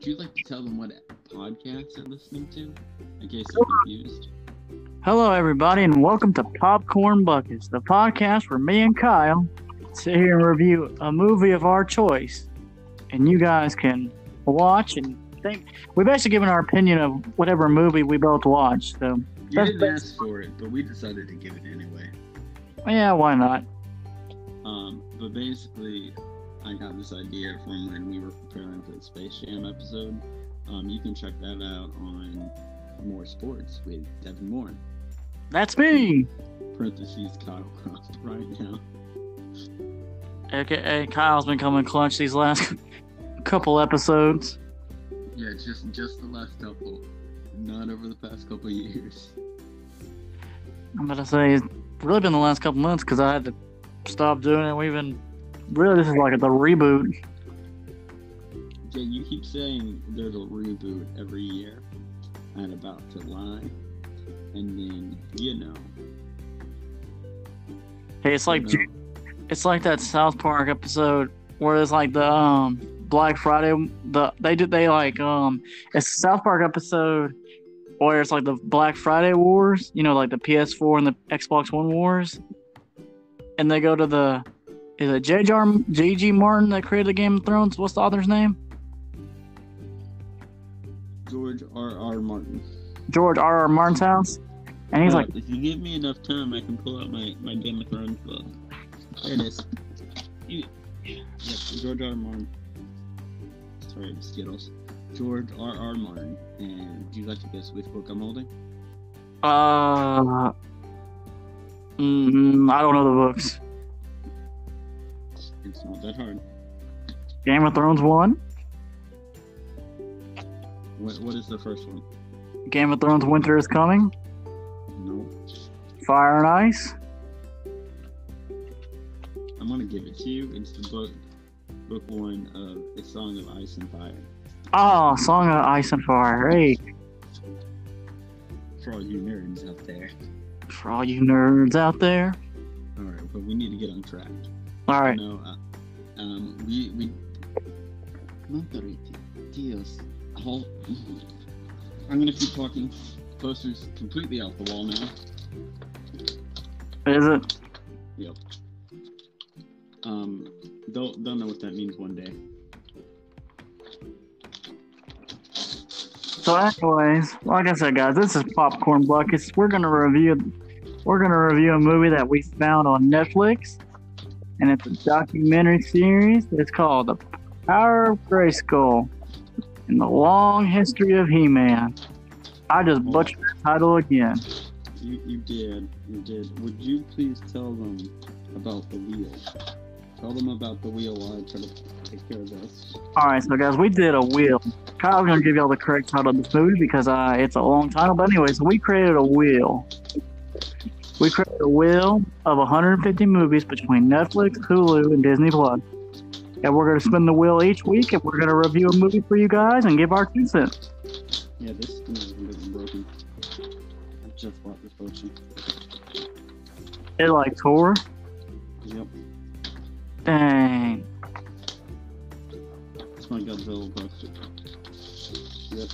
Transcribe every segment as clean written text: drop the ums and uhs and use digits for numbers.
Would you like to tell them what podcast they're listening to, in case they're confused? Hello, everybody, and welcome to Popcorn Buckets, the podcast where me and Kyle sit here and review a movie of our choice, and you guys can watch and think. We've actually given our opinion of whatever movie we both watched. So you didn't ask for it, but we decided to give it anyway. Yeah, why not? But basically, I got this idea from when we were preparing for the Space Jam episode. You can check that out on More Sports with Devin Moore. That's me! Parentheses Kyle Croft right now. AKA Kyle's been coming clutch these last couple episodes. Yeah, just the last couple. Not over the past couple of years. I'm about to say, it's really been the last couple months because I had to stop doing it. This is like the reboot. Jay, you keep saying there's a reboot every year. I'm about to lie. And then, Hey, it's like that South Park episode where it's like the Black Friday. It's a South Park episode where it's like the Black Friday wars. Like the PS4 and the Xbox One wars. And they go to is it J.G. Martin that created the Game of Thrones? What's the author's name? George R.R. Martin. George R.R. Martin's house. And he's like, if you give me enough time, I can pull out my Game of Thrones book. There it is. Yep, George R.R. Martin. Sorry, Skittles. George R.R. Martin. And would you like to guess which book I'm holding? I don't know the books. It's not that hard. Game of Thrones 1. What is the first one? Game of Thrones Winter is Coming. No. Fire and Ice. I'm gonna give it to you. It's the book one of A Song of Ice and Fire. Oh, Song of Ice and Fire. Hey. For all you nerds out there. Alright, but we need to get on track. Alright. We Dios. I'm gonna keep talking. Poster's completely off the wall now. Is it? Yep. They'll know what that means one day. So anyways, like I said, guys, this is Popcorn Buckets. We're gonna review a movie that we found on Netflix, and it's a documentary series. It's called The Power of Grayskull and the Long History of He-Man. I just butchered the title again. You did. Would you please tell them about the wheel? Tell them about the wheel while I try to take care of this. Alright, so guys, we did a wheel. Kyle's going to give y'all the correct title of this movie because it's a long title. But anyway, so we created a wheel. We created a wheel of 150 movies between Netflix, Hulu, and Disney+. And we're going to spin the wheel each week, and we're going to review a movie for you guys and give our 2 cents. Yeah, this thing is really broken. I just bought this potion. It tore? Yep. Dang. It's my Godzilla poster. Yep.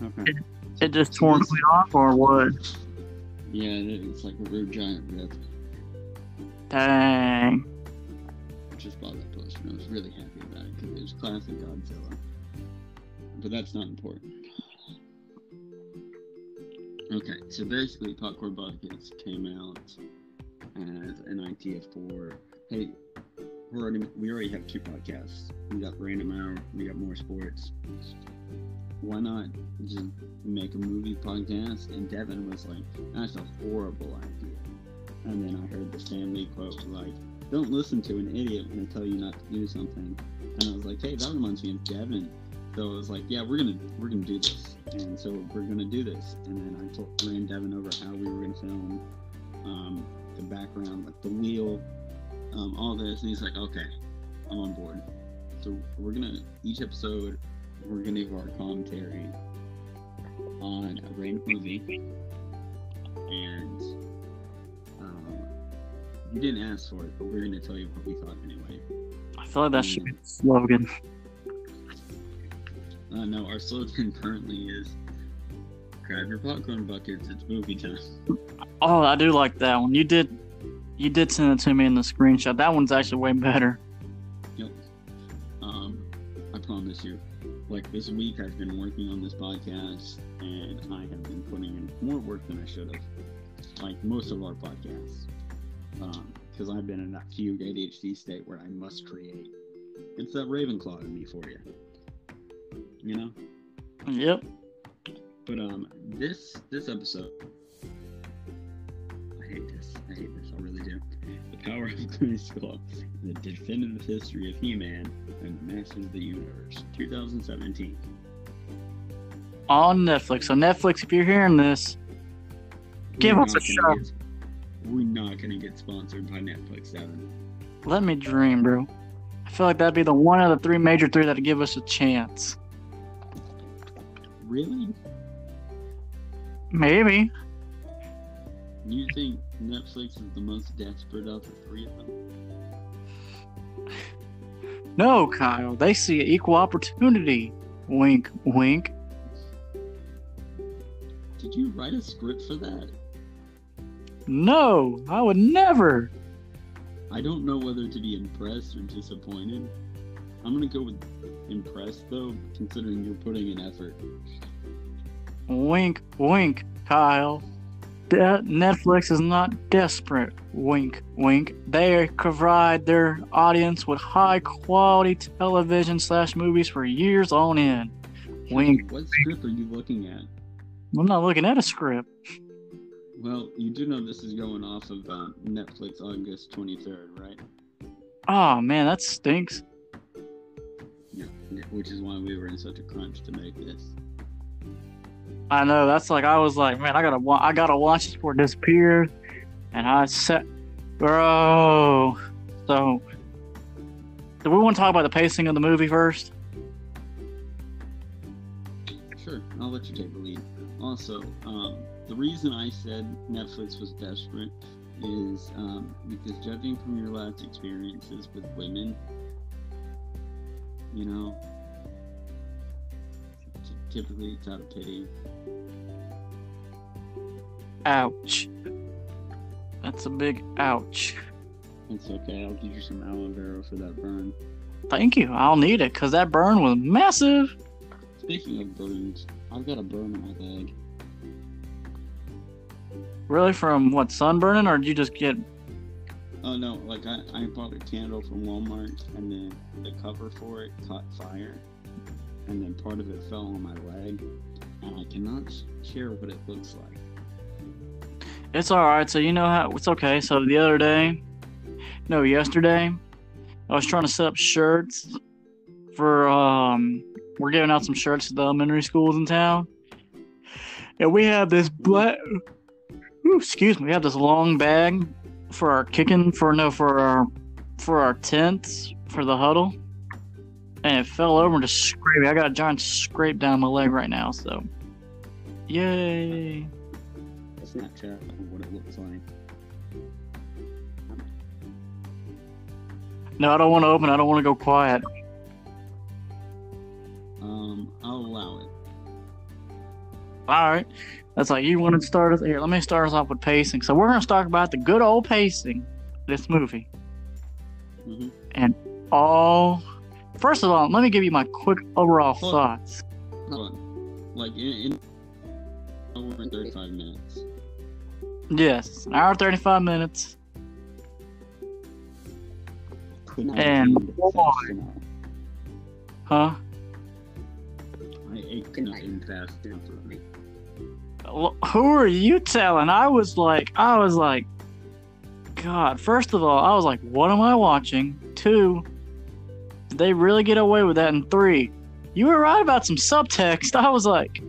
Okay. It just tore clean off, or what? Yeah, it's like a real giant rip. Dang. I just bought that poster and I was really happy about it because it was classic Godzilla. But that's not important. Okay, so basically Popcorn Buckets came out as an idea for, hey, we already have 2 podcasts. We got Random Hour, we got More Sports. Why not just make a movie podcast? And Devin was like, that's a horrible idea. And then I heard the Stan Lee quote like, don't listen to an idiot when they tell you not to do something. And I was like, hey, that reminds me of Devin. So I was like, yeah, we're gonna do this. And so we're gonna do this. And then I ran Devin over how we were gonna film the background, like the wheel, all this, and he's like, okay, I'm on board. So each episode, we're gonna give our commentary on a random movie, and you didn't ask for it, but we're gonna tell you what we thought anyway. I feel like that should be the slogan. No, our slogan currently is grab your popcorn buckets, it's movie time. Oh, I do like that one. You did send it to me in the screenshot. That one's actually way better. Yep. I promise you. Like this week I've been working on this podcast and I have been putting in more work than I should have. Like most of our podcasts. Because I've been in that fugue ADHD state where I must create. It's that Ravenclaw in me for you. You know? Yep. But this episode, I hate this, I really do. The Power of Grayskull, the definitive history of He-Man and the Masters of the Universe, 2017. On Netflix. So Netflix, if you're hearing this, give us a shot. We're not gonna get sponsored by Netflix, Evan. Let me dream, bro. I feel like that'd be the one of the three major three that'd give us a chance. Really? Maybe. You think Netflix is the most desperate of the three of them? No, Kyle. They see equal opportunity. Wink, wink. Did you write a script for that? No, I would never. I don't know whether to be impressed or disappointed. I'm gonna go with impressed though, considering you're putting in effort. Wink, wink, Kyle. Netflix is not desperate. Wink, wink. They provide their audience with high quality television / movies for years on end. Wink. What script are you looking at? I'm not looking at a script. Well, you do know this is going off of Netflix August 23rd, right? Oh man, that stinks. Yeah, which is why we were in such a crunch to make this. I know. That's like I was like, man, I gotta watch this before it disappears, and I said, bro. So, do we want to talk about the pacing of the movie first? Sure, I'll let you take the lead. Also, the reason I said Netflix was desperate is because judging from your last experiences with women, you know, typically it's out of pity. Ouch. That's a big ouch. It's okay, I'll give you some aloe vera for that burn. Thank you. I'll need it because that burn was massive. Speaking of burns, I've got a burn on my leg. Really? From what, sunburning, or did you just get... Oh no, like I bought a candle from Walmart and then the cover for it caught fire and then part of it fell on my leg and I cannot share what it looks like. It's alright, so you know how... It's okay, so the other day... No, yesterday, I was trying to set up shirts for, we're giving out some shirts to the elementary schools in town. And we have this black... Excuse me, we have this long bag for our for our tents, for the huddle. And it fell over and just scraped. I got a giant scrape down my leg right now, so. Yay. Snapchat of what it looks like. No, I don't want to open. I don't want to go quiet. I'll allow it. Alright. That's like you wanted to start us here. Let me start us off with pacing. So we're gonna talk about the good old pacing of this movie. Mm-hmm. And first of all, let me give you my quick overall thoughts. Hold on. Like in over 35 minutes. Yes, an hour 35 minutes. And huh? It could not even fast enough for me. Who are you telling? I was like, God, first of all, I was like, what am I watching? 2, did they really get away with that? And 3, you were right about some subtext. I was like,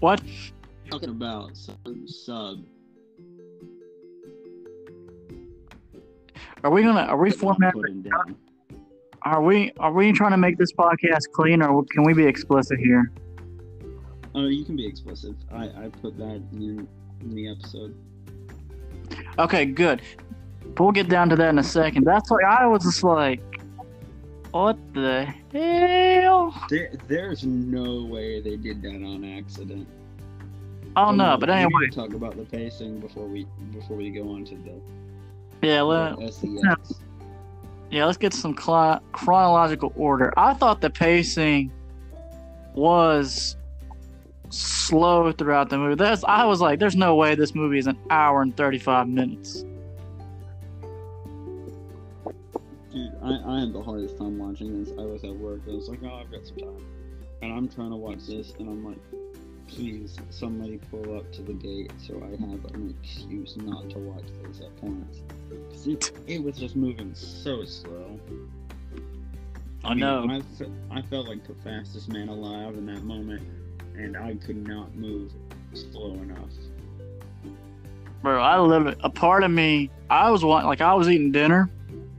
what? Talking about sub. Are we formatting? Are we trying to make this podcast clean, or can we be explicit here? Oh, you can be explicit. I put that in the episode. Okay, good. But we'll get down to that in a second. That's why I was just like, what the hell? hell? There's no way they did that on accident. Oh no, but anyway. We need to talk about the pacing before we go on to the SEX. Yeah, let's get some chronological order. I thought the pacing was slow throughout the movie. I was like, there's no way this movie is an hour and 35 minutes. Dude, I had the hardest time watching this. I was at work. I was like, oh, I've got some time. And I'm trying to watch this, and I'm like, please, somebody pull up to the gate so I have an excuse not to watch this at points. It was just moving so slow. I know. I felt like the fastest man alive in that moment, and I could not move slow enough. Bro, I literally, a part of me, I was eating dinner.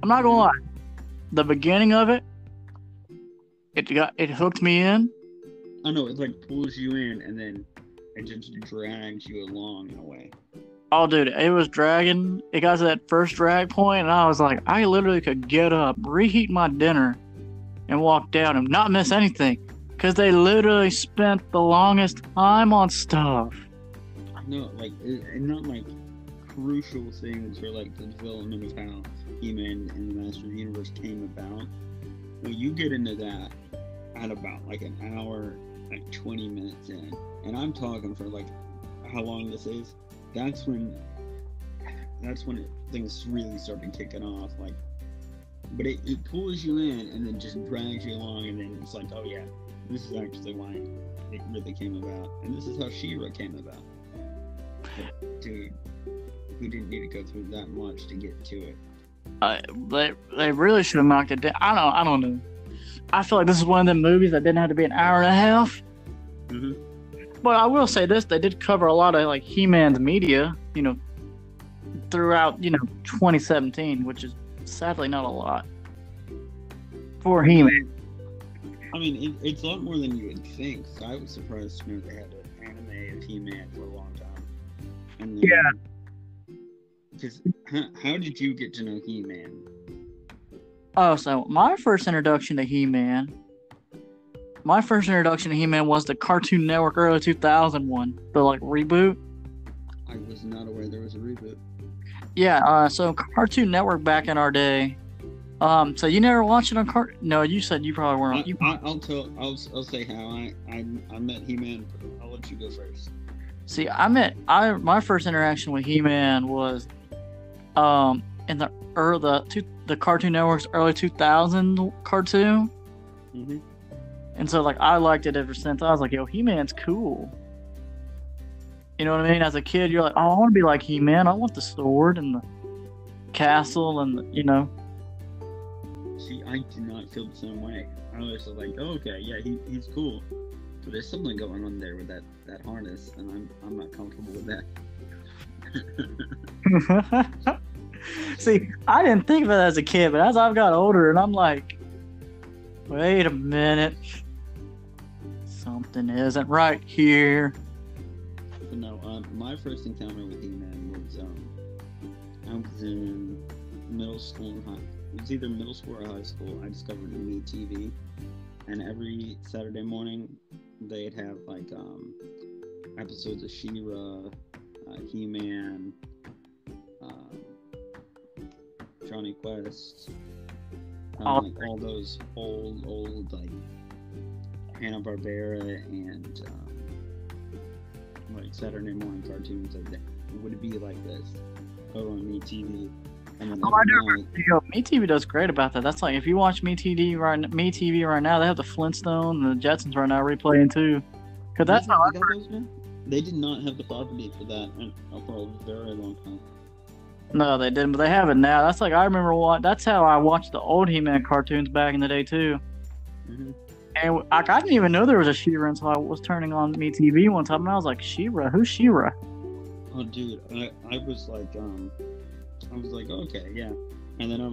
I'm not gonna lie. The beginning of it, it hooked me in. I know, it like pulls you in and then it just drags you along in a way. Oh, dude, it was dragging. It got to that first drag point, and I was like, I literally could get up, reheat my dinner, and walk down and not miss anything. Because they literally spent the longest time on stuff. I know, like, and not like crucial things for like the development of how He-Man and the Master of the Universe came about. Well, you get into that at about like an hour, like 20 minutes in, and I'm talking for like how long this is. That's when things really started kicking off. Like, but it pulls you in and then just drags you along, and then it's like, oh yeah, this is actually why it really came about, and this is how She-Ra came about. But, dude, we didn't need to go through that much to get to it. They really should have knocked it down. I don't know. I feel like this is one of them movies that didn't have to be an hour and a half. Mm-hmm. But I will say this: they did cover a lot of like He-Man's media, throughout 2017, which is sadly not a lot for He-Man. I mean, it's a lot more than you would think. So I was surprised to know they had an anime of He-Man for a long time. And then, yeah. Because how did you get to know He-Man? Oh, so my first introduction to He-Man was the Cartoon Network early 2000 one, the like reboot. I was not aware there was a reboot. Yeah, so Cartoon Network back in our day. So you never watched it on Cartoon? No, you said you probably weren't. I'll say how I met He-Man. I'll let you go first. See, my first interaction with He-Man was in the Cartoon Network's early 2000 cartoon. Mm-hmm. And so like I liked it ever since. I was like, yo, He-Man's cool. You know what I mean? As a kid, you're like, oh, I want to be like He-Man. I want the sword and the castle and See, I do not feel the same way. I was like, oh, okay, yeah, he's cool. But there's something going on there with that harness, and I'm not comfortable with that. See, I didn't think of it as a kid, but as I've got older, and I'm like, wait a minute, something isn't right here. No, my first encounter with He-Man was I was in middle school and high. It was either middle school or high school. I discovered MeTV, and every Saturday morning they'd have like episodes of She-Ra, He-Man, Johnny Quest, like all those old like Hanna-Barbera and like Saturday morning cartoons that would be like this over on MeTV. And then MeTV does great about that. That's like if you watch MeTV right now, they have the Flintstones and the Jetsons right now replaying too. Cause that's how they did not have the property for that for a very long time. No, they didn't, but they have it now. That's like I remember that's how I watched the old He-Man cartoons back in the day too. Mm-hmm. And I didn't even know there was a She-Ra until I was turning on MeTV one time, and I was like, She-Ra? Who's She-Ra? Oh, dude, I was like, okay, yeah. And then I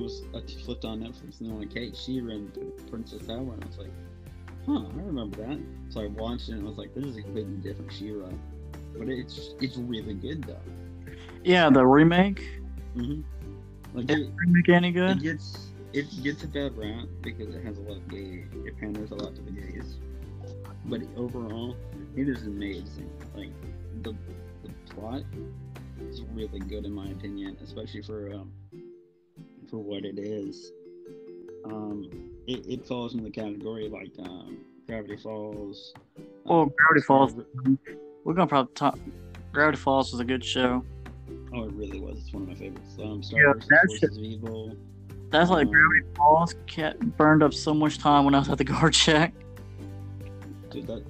flipped on Netflix, and they're like, hey, She-Ra and Princess Power, and I was like, huh, I remember that. So I watched it, and I was like, this is a completely different She-Ra. But it's really good, though. Yeah, the remake? Mm-hmm. Like, is the remake any good? it gets a bad rap because it has a lot of it panders a lot to the gays. But overall, it is amazing. Like the plot is really good in my opinion, especially for what it is. It falls in the category like Gravity Falls. Well, Gravity Falls. We're gonna probably talk. Gravity Falls was a good show. Oh, it really was. It's one of my favorites. Star Yeah, vs. that Forces of Evil. That's like Gravity Falls burned up so much time when I was at the guard check. Dude, that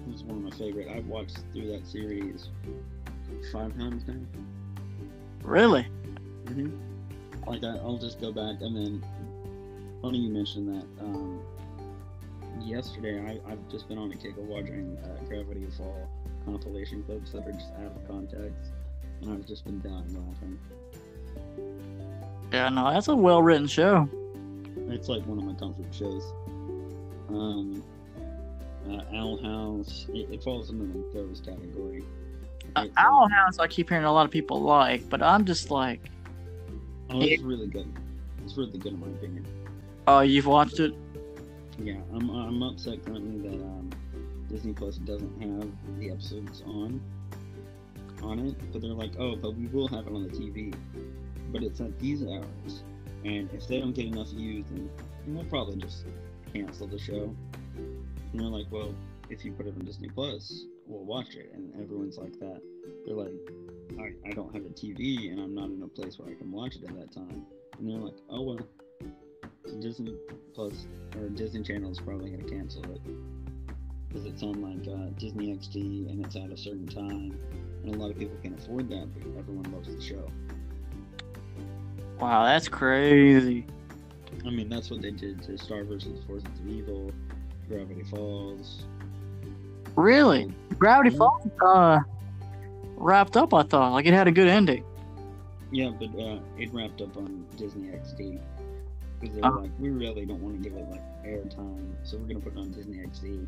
was one of my favorite. I've watched through that series 5 times now. Really? Mm-hmm. Like I'll just go back and then. Funny you mentioned that. Yesterday, I've just been on a kick of watching Gravity Fall compilation clips that are just out of context, and I've just been dying laughing. Yeah, no, that's a well-written show. It's like one of my comfort shows. Owl House, it falls into like those category. Owl House, I keep hearing a lot of people like, but I'm just like, oh, it's really good. It's really good in my opinion. Oh, you've watched it? Yeah, I'm upset currently that Disney Plus doesn't have the episodes on it, but they're like, oh, but we will have it on the TV. But it's at these hours, and if they don't get enough views, then they'll probably just cancel the show. And they're like, well, if you put it on Disney Plus, we'll watch it. And everyone's like that. They're like, I don't have a TV, and I'm not in a place where I can watch it at that time. And they're like, oh well, Disney Plus or Disney Channel is probably going to cancel it because it's on like Disney XD and it's at a certain time, and a lot of people can't afford that, but everyone loves the show. Wow, that's crazy. I mean, that's what they did to Star vs. Forces of Evil, Gravity Falls. Really? Gravity Falls wrapped up, I thought. Like, it had a good ending. Yeah, but it wrapped up on Disney XD. Because they were like, we really don't want to give it, like, airtime, so we're going to put it on Disney XD.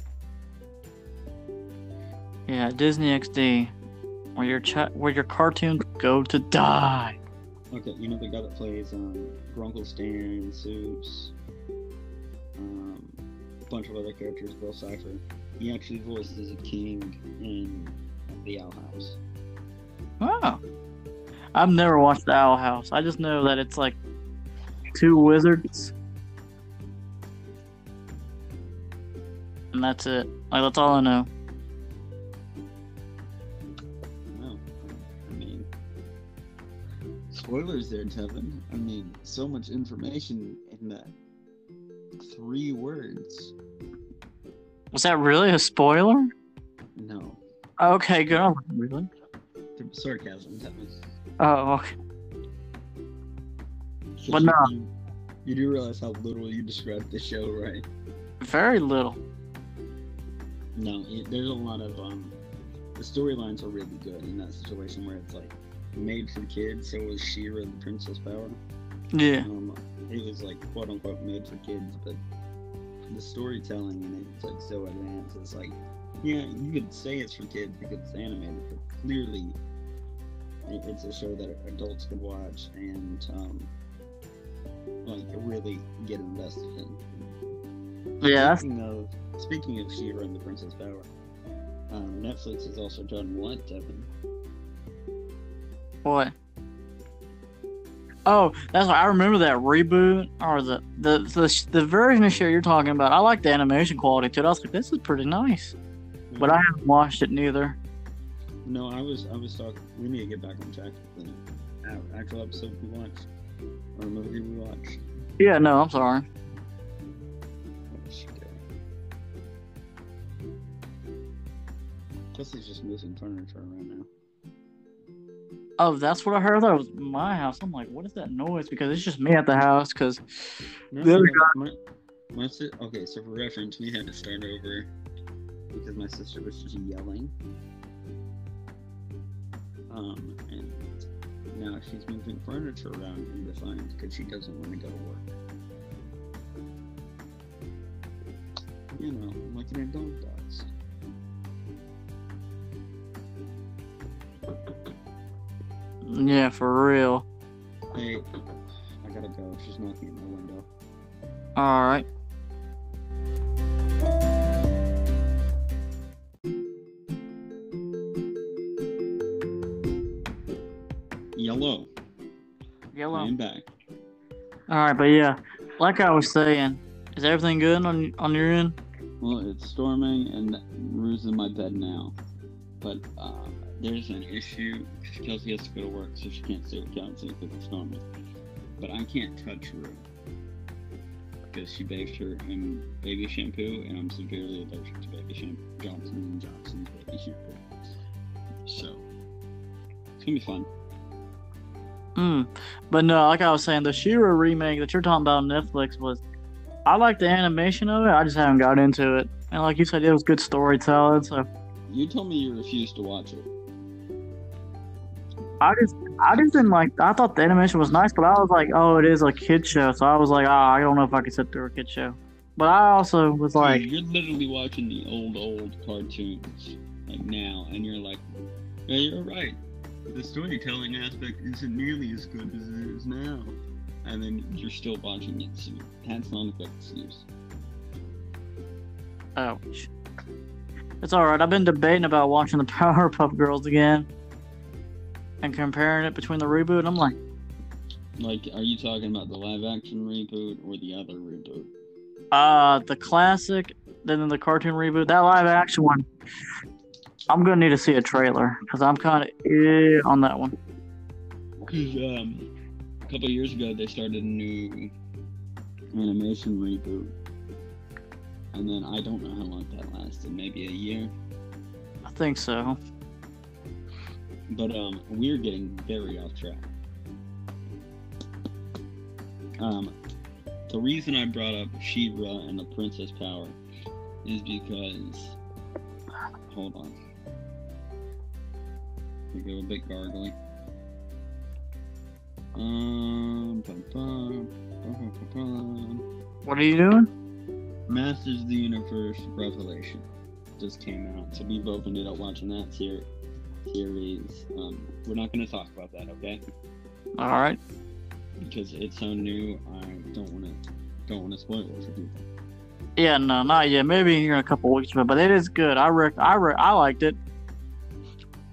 Yeah, Disney XD. Where your cartoons go to die. Okay, you know the guy that plays Grunkle Stan, Suits, a bunch of other characters, Bill Cipher. He actually voices a king in the Owl House. Oh. I've never watched the Owl House. I just know that it's like 2 wizards. And that's it. Like, that's all I know. Spoilers there, Tevin. I mean, so much information in that 3 words. Was that really a spoiler? No. Okay, good. Oh, really? Sarcasm, Tevin. Oh, okay. But no. You do realize how little you described the show, right? Very little. No, there's a lot of the storylines are really good in that situation where it's like made for kids. So it was She-Ra the Princess Power. Yeah. It was like quote unquote made for kids, but the storytelling in it's like so advanced. It's like, yeah, you could say it's for kids because it's animated, but clearly it's a show that adults could watch and like really get invested in. Yeah. Speaking of She-Ra and the Princess Power, Netflix has also done what, Devin? What? Oh, that's why I remember that reboot or the version of show you're talking about. I like the animation quality too. I was like, this is pretty nice, but I haven't watched it neither. No, I was talking. We need to get back on track with the actual episode we watched or movie we watched. Yeah, no, I'm sorry. Jesse's just moving furniture right now. Oh, that's what I heard. That was my house. I'm like, what is that noise? Because it's just me at the house. Because the other guy. Okay, so for reference, we had to start over because my sister was just yelling. And now she's moving furniture around in defiance because she doesn't want to go to work. You know, like an adult does. Yeah, for real. I I gotta go. She's knocking at my window. All right. Yellow. I'm back. All right, but yeah, like I was saying, is everything good on your end? Well, it's storming and Rue's in my bed now. But there's an issue. Kelsey has to go to work, so she can't stay with Kelsey because it's storming. But I can't touch Rue because she bathed her in baby shampoo, and I'm severely allergic to baby shampoo. Johnson & Johnson's baby shampoo. So it's gonna be fun. But no, like I was saying, the She-Ra remake that you're talking about on Netflix I like the animation of it. I just haven't got into it. And like you said, it was good storytelling. So you told me you refused to watch it. I just didn't like. I thought the animation was nice, but I was like, oh, it is a kid show. So I was like, I don't know if I could sit through a kid show. But I also was like, you're literally watching the old cartoons like now, and you're like, yeah, you're right. The storytelling aspect isn't nearly as good as it is now. And then you're still watching it, so that's not a good excuse. Ouch. It's alright. I've been debating about watching the Powerpuff Girls again and comparing it between the reboot. I'm like, are you talking about the live action reboot or the other reboot? The classic, then the cartoon reboot. That live action one, I'm gonna need to see a trailer because I'm kind of on that one. Because a couple of years ago they started a new animation reboot, and then I don't know how long that lasted. Maybe a year. I think so. But we're getting very off track. The reason I brought up She-Ra and the Princess Power is because, hold on. We go a bit gargly. What are you doing? Masters of the Universe Revelation just came out, so we both ended up watching that series. We're not going to talk about that, okay? All right. Because it's so new, I don't want to spoil it for people. Yeah, no, not yet. Maybe here in a couple weeks, but it is good. I liked it.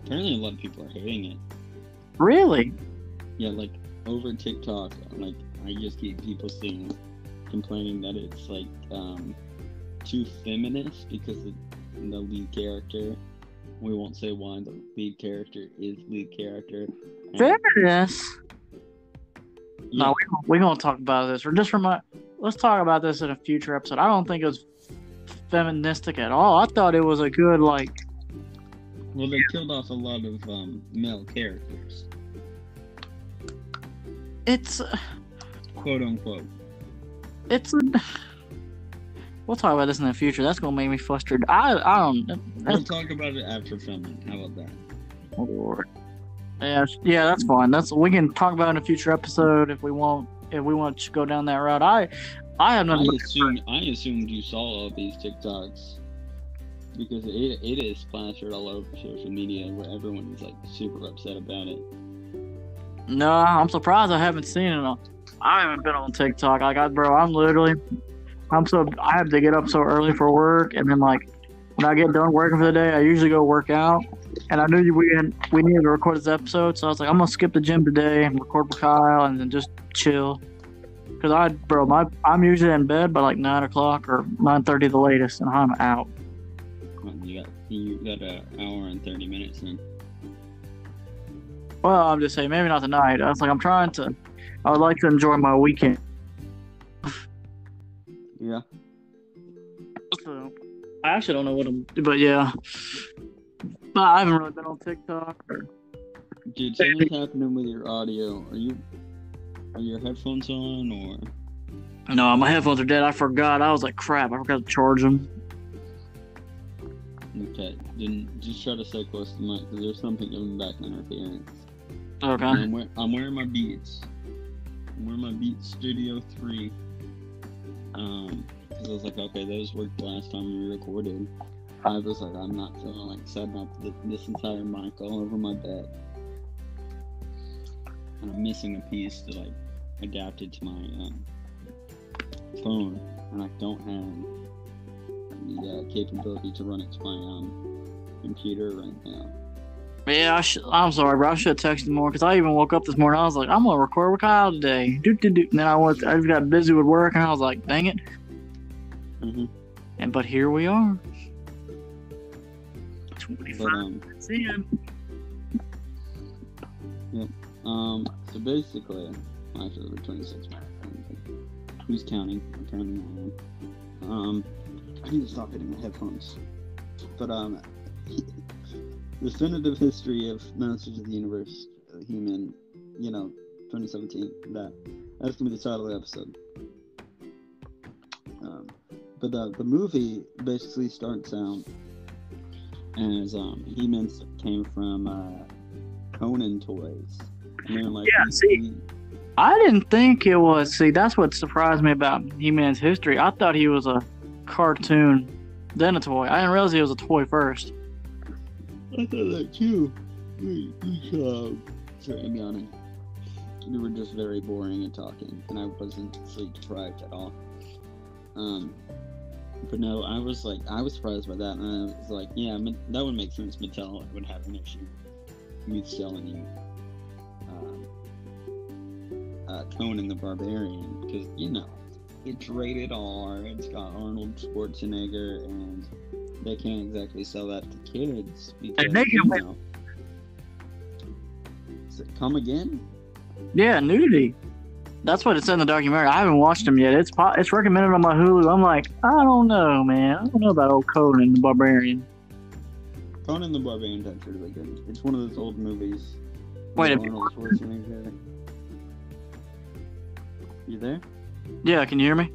Apparently, a lot of people are hating it. Really? Yeah, like over TikTok, like I just keep people complaining that it's like too feminist because of the lead character. We won't say why the lead character is lead character. Feminist? Yeah. No, we're gonna talk about this. Let's talk about this in a future episode. I don't think it was feministic at all. I thought it was a good Well, they killed off a lot of male characters. It's quote unquote. We'll talk about this in the future. That's gonna make me frustrated. I don't. We'll talk about it after filming. How about that? Oh, Lord. Yeah, that's fine. We can talk about it in a future episode if we want to go down that route. I have nothing. I assumed you saw all these TikToks because it is plastered all over social media where everyone is like super upset about it. No, I'm surprised I haven't seen it. I haven't been on TikTok. I have to get up so early for work, and then when I get done working for the day, I usually go work out. And I knew we needed to record this episode, so I was like, I'm gonna skip the gym today and record with Kyle, and then just chill. Cause I'm usually in bed by 9 o'clock or 9:30 the latest, and I'm out. You got an hour and 30 minutes then. Well, I'm just saying, maybe not tonight. I was like, I would like to enjoy my weekend. Yeah. So, I actually don't know what but yeah. But I haven't really been on TikTok. Dude, something's happening with your audio. Are your headphones on or? No, my headphones are dead. I forgot. I was like, crap, I forgot to charge them. Okay, then just try to stay close to the mic because there's something giving back interference. Okay. I'm wearing my Beats. I'm wearing my Beats Studio 3. Because I was like, okay, those worked last time we recorded. I was like, I'm not feeling setting up this entire mic all over my bed. And I'm missing a piece to adapted to my phone, and I don't have the capability to run it to my computer right now. Yeah, I'm sorry, bro. I should have texted more because I even woke up this morning. I was like, I'm gonna record with Kyle today. And then I just got busy with work, and I was like, dang it. But here we are. 25 minutes in. Yep. So basically, actually, we're 26 minutes. Who's counting? I'm counting now. I need to stop hitting my headphones. But definitive history of Masters of the Universe, He-Man, 2017. That's gonna be the title of the episode. But the movie basically starts out as He-Man came from Conan Toys. And they're like, I didn't think it was. See, that's what surprised me about He-Man's history. I thought he was a cartoon, then a toy. I didn't realize he was a toy first. I thought that too. Sorry, to be honest. We were just very boring and talking, and I wasn't sleep deprived at all. But no, I was surprised by that, and I was like, yeah, that would make sense. Mattel would have an issue with selling you Conan the Barbarian, because it's rated R, it's got Arnold Schwarzenegger, and they can't exactly sell that to kids because come again? Yeah, nudity. That's what it said in the documentary. I haven't watched them yet. It's recommended on my Hulu. I'm like, I don't know, man. I don't know about old Conan the Barbarian. Conan the Barbarian's actually really good. It's one of those old movies. Wait a minute. You there? Yeah, can you hear me?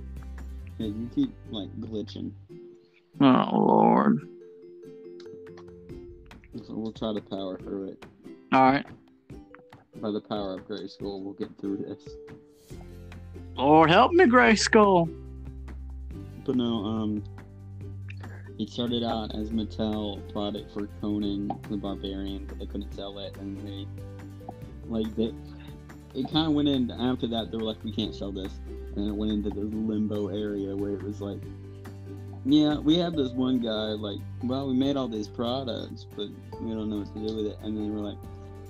Yeah, you keep glitching. Oh Lord. So we'll try to power through it. Alright. By the power of Grayskull, we'll get through this. Lord help me, Grayskull. But no, it started out as Mattel product for Conan the Barbarian, but they couldn't sell it, and it kind of went in after that. They were like, we can't sell this, and it went into this limbo area where it was like, yeah, we have this one guy, well, we made all these products, but we don't know what to do with it. And then we're like,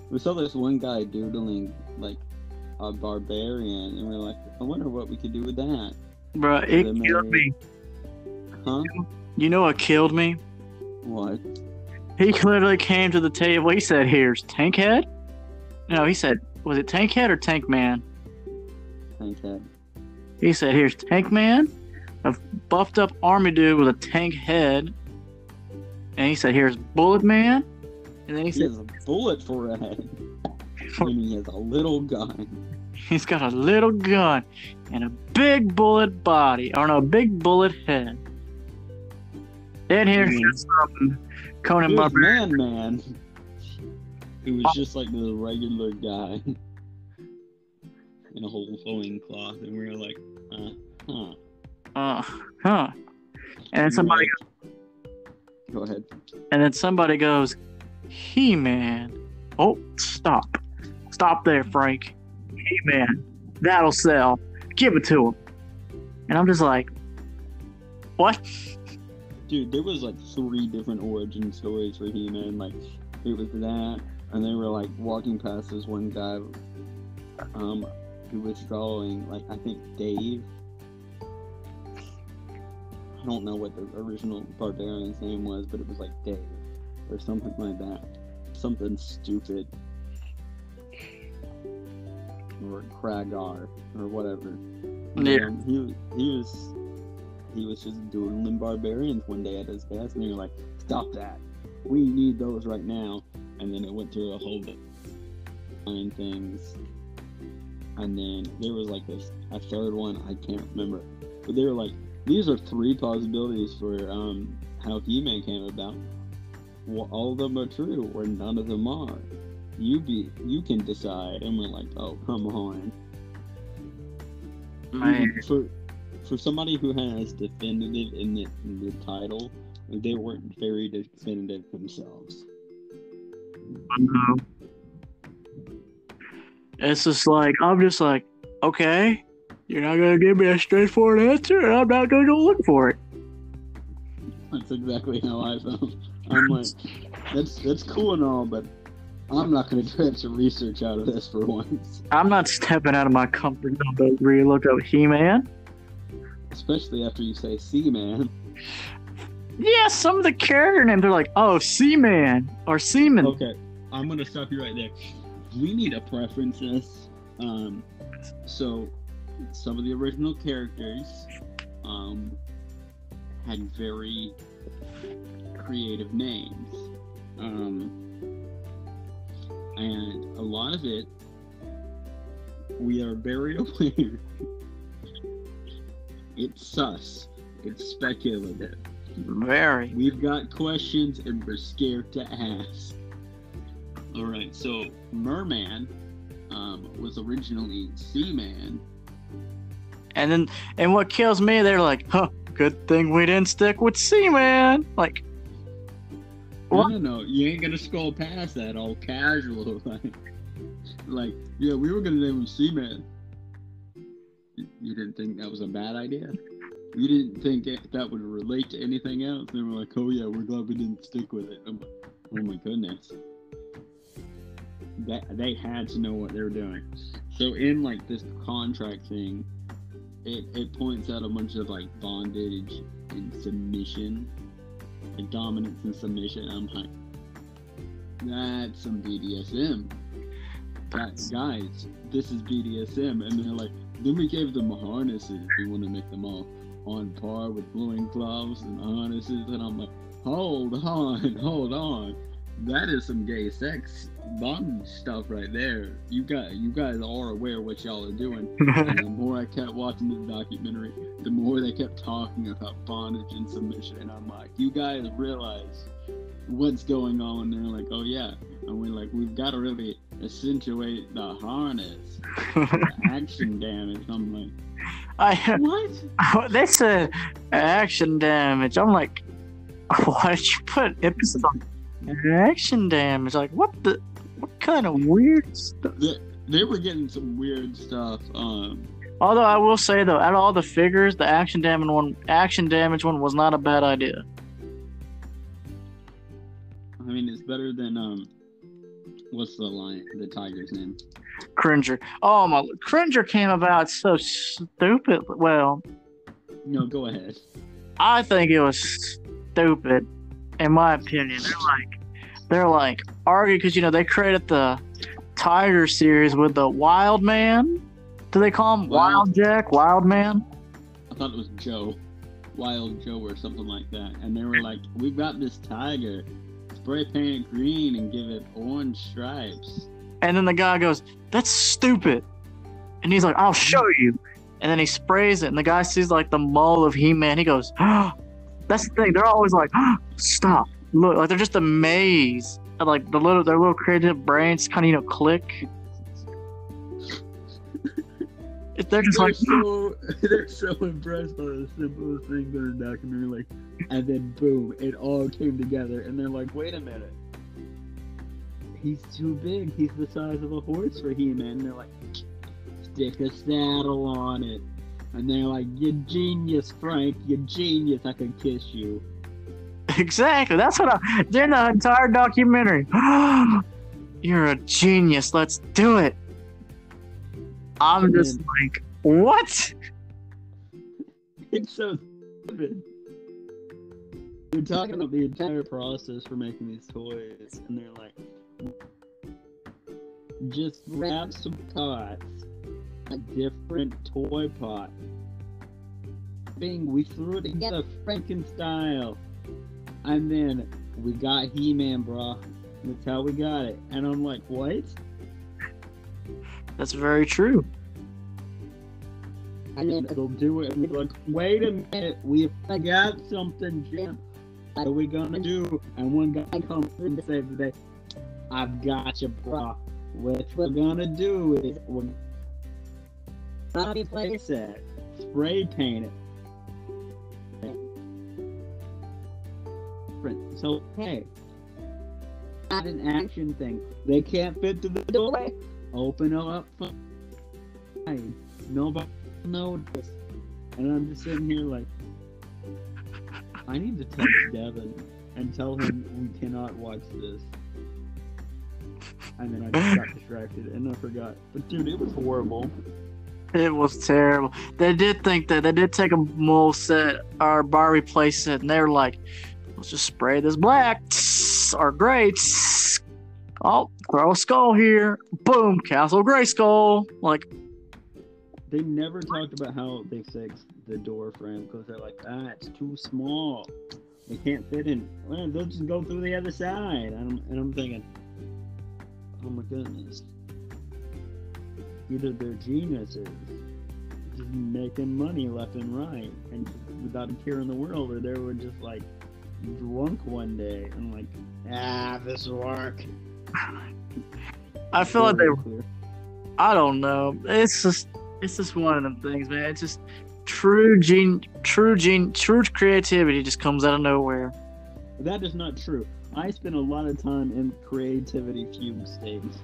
we saw this one guy doodling a barbarian, and we're like, I wonder what we could do with that. Bruh, it killed me. Huh? You know what killed me? What? He literally came to the table. He said, here's Tank Head. No, he said, was it Tank Head or Tank Man? Tank Head. He said, here's Tank Man, a buffed up army dude with a tank head. And he said, here's Bullet Man. And then he said, has a bullet for a head. And he has a little gun. He's got a little gun and a big bullet body. Or no, a big bullet head. Then here's Conan Barbarian. Man. It was just like the regular guy in a whole flowing cloth, and we were like, And then somebody go ahead. And then somebody goes, He-Man. Oh, stop there, Frank. He-Man, that'll sell. Give it to him. And I'm just like, what? Dude, there was 3 different origin stories for He-Man. It was that. And they were walking past this one guy who was drawing I think Dave. I don't know what the original barbarian's name was, but it was Dave or something like that. Something stupid. Or Kragar or whatever. Yeah. He was just doodling barbarians one day at his desk, and they were like, stop that. We need those right now. And then it went through a whole bit of things. And then there was a third one, I can't remember. But they were these are 3 possibilities for how He-Man came about. Well, all of them are true, or none of them are. You can decide. And we're like, oh, come on. Man. For somebody who has definitive in the title, they weren't very definitive themselves. It's just I'm just like, Okay, you're not gonna give me a straightforward answer, and I'm not gonna go look for it. That's exactly how I felt. I'm like, that's cool and all, but I'm not gonna try some research out of this for once. I'm not stepping out of my comfort zone to really look up He-Man. Especially after you say Seaman. Yeah, some of the character names are like, oh, Seaman or Seaman. Okay, I'm gonna stop you right there. We need to preference this. So some of the original characters had very creative names. And a lot of it, we are very aware. It's sus. It's speculative. Very. We've got questions and we're scared to ask. Alright, so Merman was originally Seaman. And what kills me, they're like, huh, good thing we didn't stick with Seaman. Like, No, you ain't gonna scroll past that all casual. Like, yeah, we were gonna name him Seaman. You didn't think that was a bad idea? You didn't think that would relate to anything else? They were like, oh yeah, we're glad we didn't stick with it. I'm like, oh my goodness. They had to know what they were doing. So in like this contract thing, it points out a bunch of like bondage and submission, like dominance and submission. I'm like, that's some BDSM. Guys, this is BDSM. And they're like, then we gave them harnesses. We want to make them all on par with loincloths and harnesses. And I'm like, hold on. That is some gay sex bondage stuff right there. You guys are aware what y'all are doing. And the more I kept watching this documentary, the more they kept talking about bondage and submission. And I'm like, you guys realize what's going on? And they're like, oh yeah. And we're like, we've got to really accentuate the harness, the action damage. I'm like, what? They said action damage. I'm like, why did you put emphasis on action damage? Like, what kind of weird stuff? They were getting some weird stuff. Although I will say though, out of all the figures, the action damage one was not a bad idea. I mean, it's better than what's the tiger's name? Cringer. Oh my, Cringer came about so stupid. Well, no, go ahead. I think it was stupid, in my opinion. They're like arguing because they created the Tiger series with the Wild Man. Do they call him Wild Jack? Wild Man? I thought it was Joe. Wild Joe or something like that. And they were like, we've got this tiger. Spray paint it green and give it orange stripes. And then the guy goes, that's stupid. And he's like, I'll show you. And then he sprays it, and the guy sees like the mole of He-Man. He goes, oh. That's the thing. They're always like, oh, stop. Look, like they're just amazed at like their little creative brains kind of click. They're just they're so impressed by the simplest thing in the documentary, like, and then boom, it all came together, and they're like, wait a minute, he's too big, he's the size of a horse for He-Man, and they're like, stick a saddle on it, and they're like, you genius, Frank, you genius, I can kiss you. Exactly, that's what during the entire documentary, you're a genius, let's do it. I'm just like, what? It's so stupid. They're talking about the entire process for making these toys, and they're like, just grab some pots, a different toy pot. Bing, we threw it together Frankenstyle. And then we got He-Man, bro. That's how we got it. And I'm like, what? That's very true. And then it'll do it. And we're like, wait a minute, we got something, Jim. What are we gonna do? And one guy comes in to save the day. I've got you, bro. What we're gonna do is we're gonna place it, spray paint it. So hey, not an action thing. They can't fit through the doorway. Open them up. Nobody noticed. And I'm just sitting here like, I need to text Devin and tell him we cannot watch this. And then I just got distracted and I forgot. But dude, it was horrible. It was terrible. They did think that they did take a mold set or bar replace it, and they were like, let's just spray this black or gray. Oh, throw a skull here. Boom, Castle Grayskull. Like, they never talked about how they fixed the door frame because they're like, it's too small. They can't fit in. Well, they'll just go through the other side. And I'm thinking, oh my goodness. Either they're geniuses, just making money left and right, and just without a care in the world, or they were just like drunk one day and like, this will work. I feel like they were. I don't know. It's just one of them things, man. It's just true creativity just comes out of nowhere. That is not true. I spend a lot of time in creativity fugue states.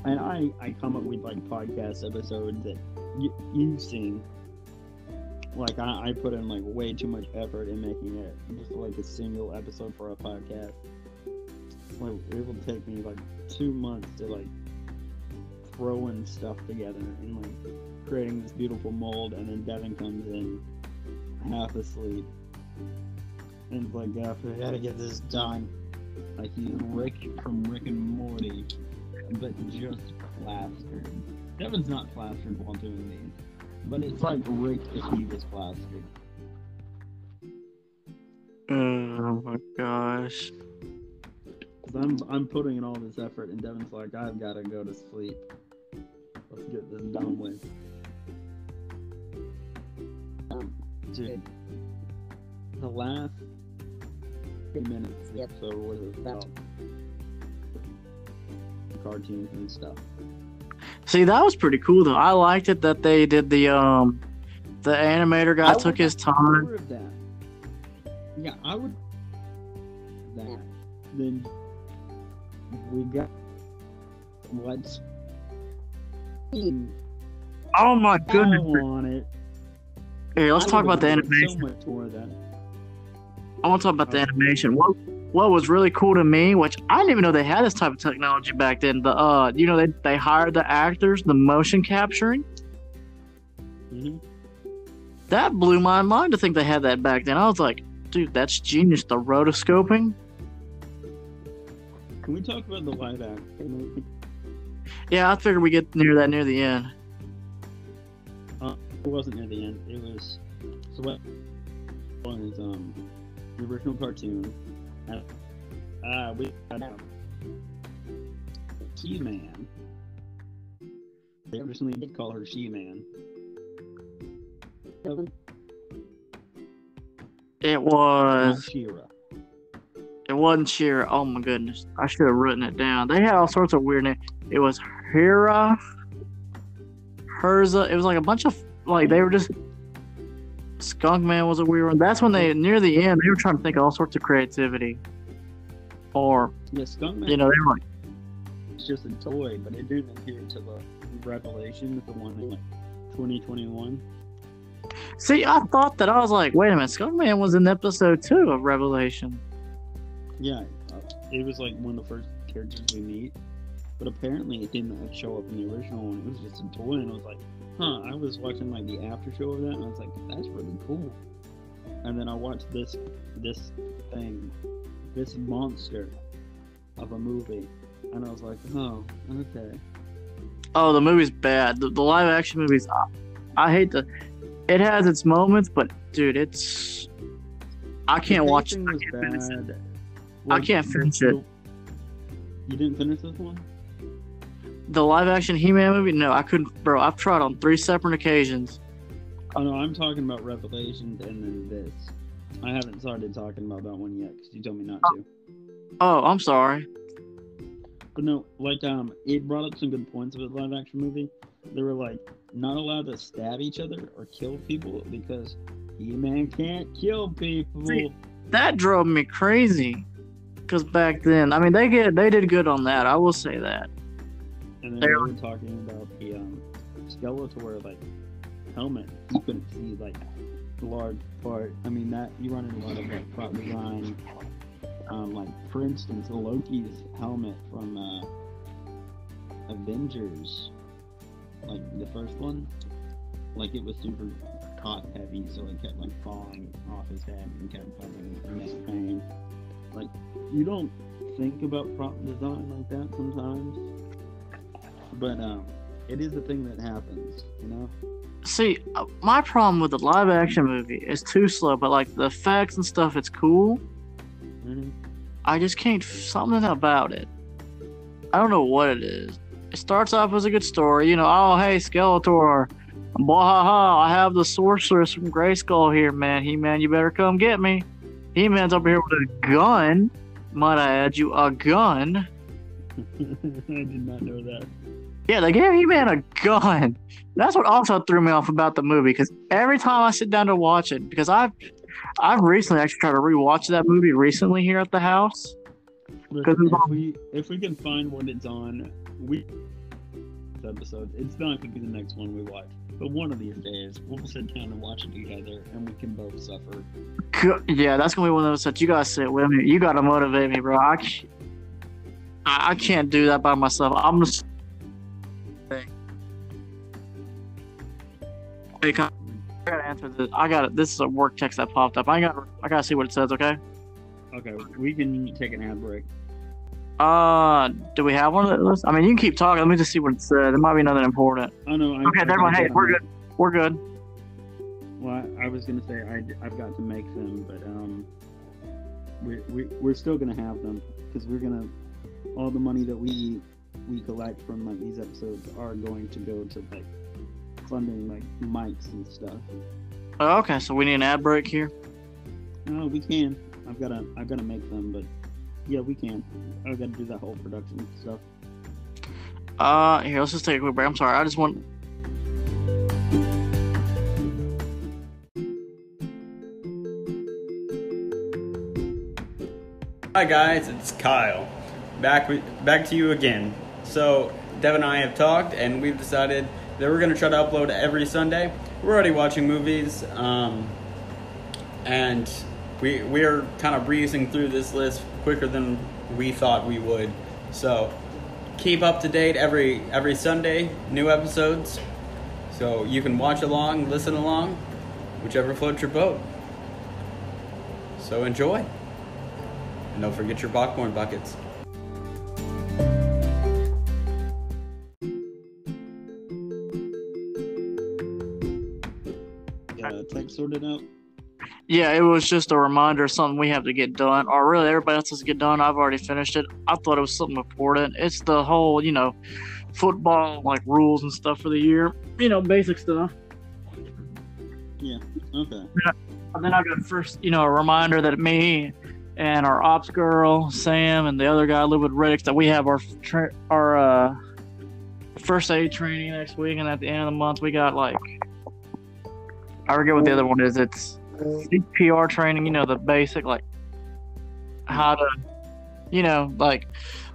And I come up with like podcast episodes that you've seen. Like I put in like way too much effort in making it just like a single episode for a podcast. Like it will take me like 2 months to like throw in stuff together and like creating this beautiful mold, and then Devin comes in half asleep and it's like, I gotta get this done. Like he's Rick from Rick and Morty. But just plastered. Devin's not plastered while doing these, but it's like Rick if he was plastered. Oh my gosh! I'm putting in all this effort, and Devin's like, I've got to go to sleep. Let's get this done with. Dude, the last few minutes of the episode was about cartoons and stuff. See, that was pretty cool though. I liked it that they did the animator guy took his time. Of that. Yeah, I would. That then we got what's. Oh my goodness! I want it. Hey, let's talk about the animation. So much more of that. I want to talk about the animation. What was really cool to me, which I didn't even know they had this type of technology back then. They hired the actors, the motion capturing. Mm-hmm. That blew my mind to think they had that back then. I was like, dude, that's genius. The rotoscoping. Can we talk about the live action? Yeah, I figured we get near the end. It wasn't near the end. It was what was the original cartoon. We had She-Man. They originally did call her She-Man. It was She-Ra. It wasn't She-Ra. Oh my goodness. I should have written it down. They had all sorts of weird names. It was Hera, Herza. It was like a bunch of, like, they were just, Skunk Man was a weird one. That's when they, near the end, they were trying to think of all sorts of creativity. Or, yeah, Skunk Man, they were like, it's just a toy, but it didn't appear until the Revelation, the one in like 2021. See, I thought that, I was like, wait a minute, Skunk Man was in episode 2 of Revelation. Yeah, it was like one of the first characters we meet, but apparently it didn't show up in the original one. It was just a toy, and I was like, I was watching like the after show of that, and I was like, that's really cool. And then I watched this thing, this monster of a movie, and I was like, oh, okay. Oh, the movie's bad. The live action movies, I hate the. It has its moments, but dude, it's. I can't watch it. I can't finish it. You didn't finish this one? The live action He-Man movie? No, I couldn't. Bro, I've tried on 3 separate occasions. Oh no, I'm talking about Revelations and then this. I haven't started talking about that one yet because you told me not to. Oh, I'm sorry. But no, like it brought up some good points of the live action movie. They were like not allowed to stab each other or kill people because He-Man can't kill people. See, that drove me crazy. Because back then, I mean, they did good on that. I will say that. And then they were talking about Skeletor like helmet, you couldn't see like a large part. I mean that you run into a lot of like prop design. Like for instance, Loki's helmet from Avengers, like the first one, like it was super top heavy, so it kept like falling off his head and kept having neck pain. Like you don't think about prop design like that sometimes, but it is a thing that happens, you know. See, my problem with the live action movie is too slow, but like the effects and stuff, it's cool. Mm-hmm. I just can't. Something about it. I don't know what it is. It starts off as a good story, you know. Oh, hey, Skeletor. Blah, I have the sorceress from Grayskull here, man. He-Man, you better come get me. He-Man's over here with a gun. Might I add you, a gun? I did not know that. Yeah, they gave He-Man a gun. That's what also threw me off about the movie, because every time I sit down to watch it, because I've recently actually tried to rewatch that movie recently here at the house. Listen, if we can find what it's on, episode, it's not going to be the next one we watch. But one of these days, we'll sit down and watch it together, and we can both suffer. Yeah, that's going to be one of those that you got to sit with me. You got to motivate me, bro. I can't do that by myself. I'm just... Hey, I gotta answer this. This is a work text that popped up. I gotta see what it says. Okay. Okay, we can take an ad break. Do we have one of those? I mean, you can keep talking. Let me just see what it said. There might be nothing important. Oh no. Okay, never mind. Hey, we're good. We're good. Well, I was gonna say I've got to make them, but we're still gonna have them because all the money that we collect from like these episodes are going to go to like funding like mics and stuff. Oh, okay, so we need an ad break here. No, we can. I've gotta make them, but yeah, we can. I've got to do that whole production stuff. Here, let's just take a quick break. I'm sorry. I just want. Hi guys, it's Kyle. Back to you again. So Devin and I have talked, and we've decided that we're gonna try to upload every Sunday. We're already watching movies, and we're kind of breezing through this list quicker than we thought we would. So keep up to date every Sunday, new episodes. So you can watch along, listen along, whichever floats your boat. So enjoy. And don't forget your popcorn buckets. Text sorted out. Yeah, it was just a reminder, something we have to get done, or really everybody else has to get done. I've already finished it. I thought it was something important. It's the whole, football like rules and stuff for the year. Basic stuff. Yeah. Okay. And then I got first, a reminder that me and our ops girl Sam and the other guy live with Riddicks that we have our first aid training next week, and at the end of the month we got I forget what the other one is. It's CPR training, the basic, how to, the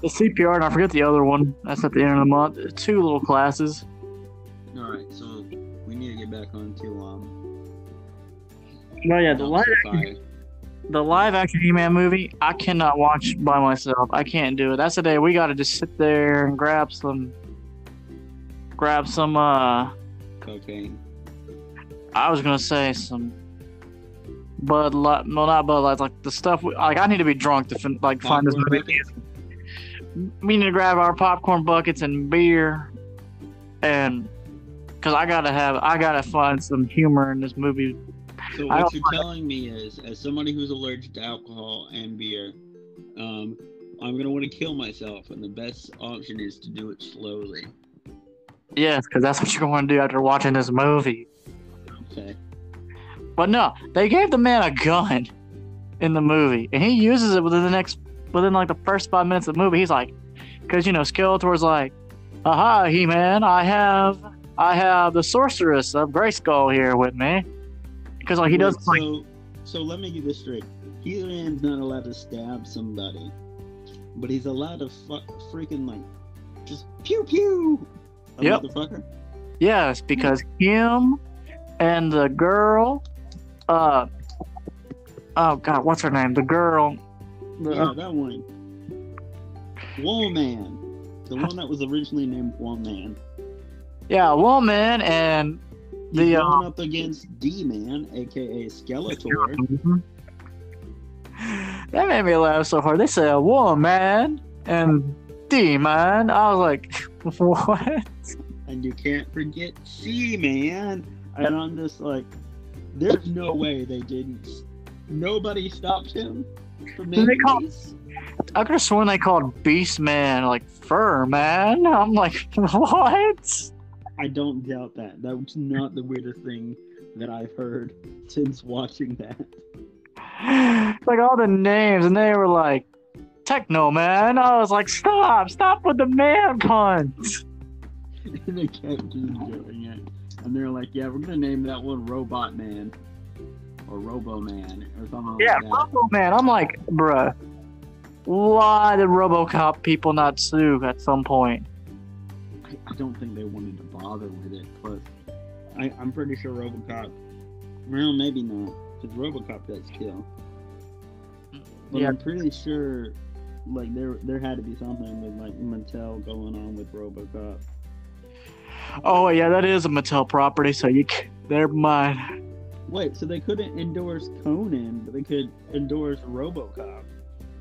CPR, and I forget the other one. That's at the end of the month. 2 little classes. All right, so we need to get back on to Well, yeah, the live action He-Man movie, I cannot watch by myself. I can't do it. That's the day we got to just sit there and grab some cocaine. I was gonna say some Bud Light, well, not Bud Light, like the stuff. I need to be drunk to find this movie. We need to grab our popcorn buckets and beer, and because I gotta find some humor in this movie. So what you're telling me is, as somebody who's allergic to alcohol and beer, I'm gonna want to kill myself, and the best option is to do it slowly. Yes, because that's what you're going to do after watching this movie. Okay. But no, they gave the man a gun in the movie, and he uses it within the first 5 minutes of the movie. He's like, because Skeletor's like, "Aha, He-Man, I have the sorceress of Grayskull here with me," because he does. So let me get this straight. He-Man's not allowed to stab somebody, but he's allowed to freaking just pew pew a motherfucker. Yes, because him and the girl, oh god, what's her name? The girl. Yeah, that one. Woman. The one that was originally named Woman. Yeah, Woman and He's going up against D-Man, aka Skeletor. Mhm. That made me laugh so hard. They said Woman and D-Man. I was like, what? And you can't forget C-Man. And I'm just like, there's no way they didn't. Nobody stopped him from naming these. I could have sworn they called Beast Man like Fur Man. I'm like, what? I don't doubt that. That was not the weirdest thing that I've heard since watching that. Like all the names, and they were like, Techno Man. I was like, stop with the man puns. And they kept doing it. And they're like, yeah, we're going to name that one Robot Man. Or Robo Man. Or something like that. Robo Man. I'm like, bruh, why did RoboCop people not sue at some point? I don't think they wanted to bother with it. Plus, I'm pretty sure RoboCop... Well, maybe not. Because RoboCop does kill. But Yeah. I'm pretty sure... Like, there had to be something with, like, Mattel going on with RoboCop. Oh, yeah, that is a Mattel property, so never mind. Wait, so they couldn't endorse Conan, but they could endorse RoboCop.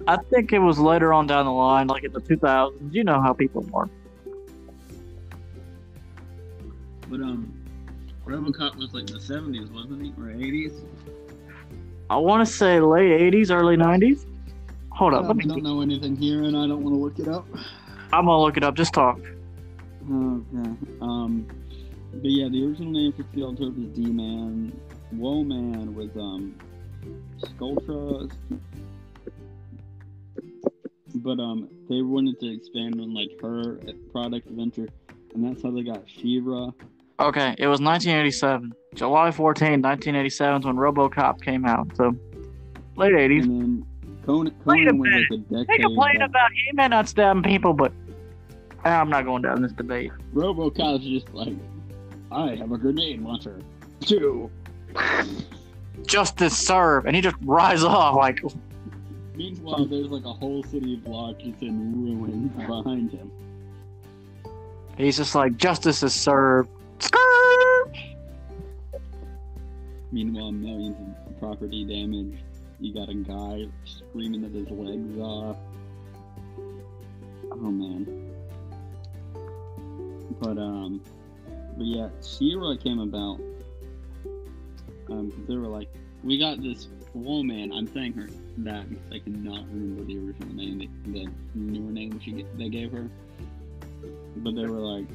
I think it was later on down the line, like in the 2000s. You know how people work. But, RoboCop was, like, the 70s, wasn't he? Or 80s? I want to say late 80s, early 90s. Hold up. I don't know anything here, and I don't want to look it up. I'm going to look it up. Just talk. Okay. But yeah, the original name for Skeletor was D-Man. Woman was, Skulltron. But, they wanted to expand on, like, her product adventure, and that's how they got She-Ra. Okay, it was 1987. July 14, 1987 is when RoboCop came out. So, late 80s. And then Conan Wait a was minute. like a decade. They complain about He-Man not stabbing people, but I'm not going down this debate. RoboCop's just like, I have a grenade launcher. 2. Justice serve, and he just rides off like. Meanwhile, there's like a whole city block just in ruins behind him. He's just like, justice is served. Skirt! Meanwhile, millions of property damage. You got a guy screaming that his legs off. Oh man. But yeah, She-Ra came about. They were like, we got this woman. I'm saying her that because I cannot remember the original name, the newer name they gave her. But they were like,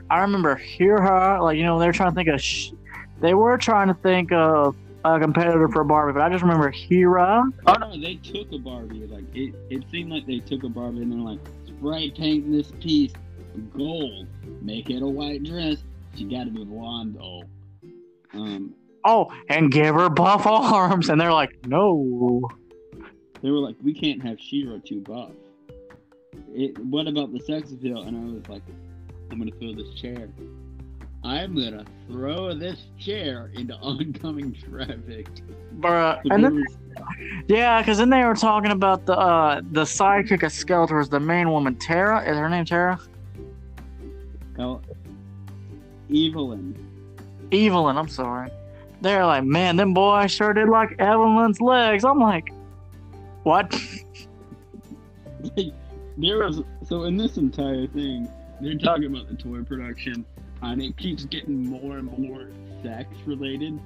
I remember hear her, like, you know, they were trying to think of they were trying to think of a competitor for Barbie, but I just remember Hera. Oh no, they took a Barbie. Like it seemed like they took a Barbie and they're like, spray paint this piece gold, make it a white dress. She got to be blonde though. Oh, and give her buff arms, and they're like, no. They were like, we can't have She-Ra too buff. What about the sex appeal? And I was like, I'm gonna throw this chair. I'm gonna throw this chair into oncoming traffic. Bruh. And then, yeah, because then they were talking about the sidekick of Skeletor is the main woman, Tara. Is her name Tara? Evelyn. Evelyn, I'm sorry. They're like, man, them boys sure did like Evelyn's legs. I'm like, what? So in this entire thing, they're talking about the toy production, and it keeps getting more and more sex related.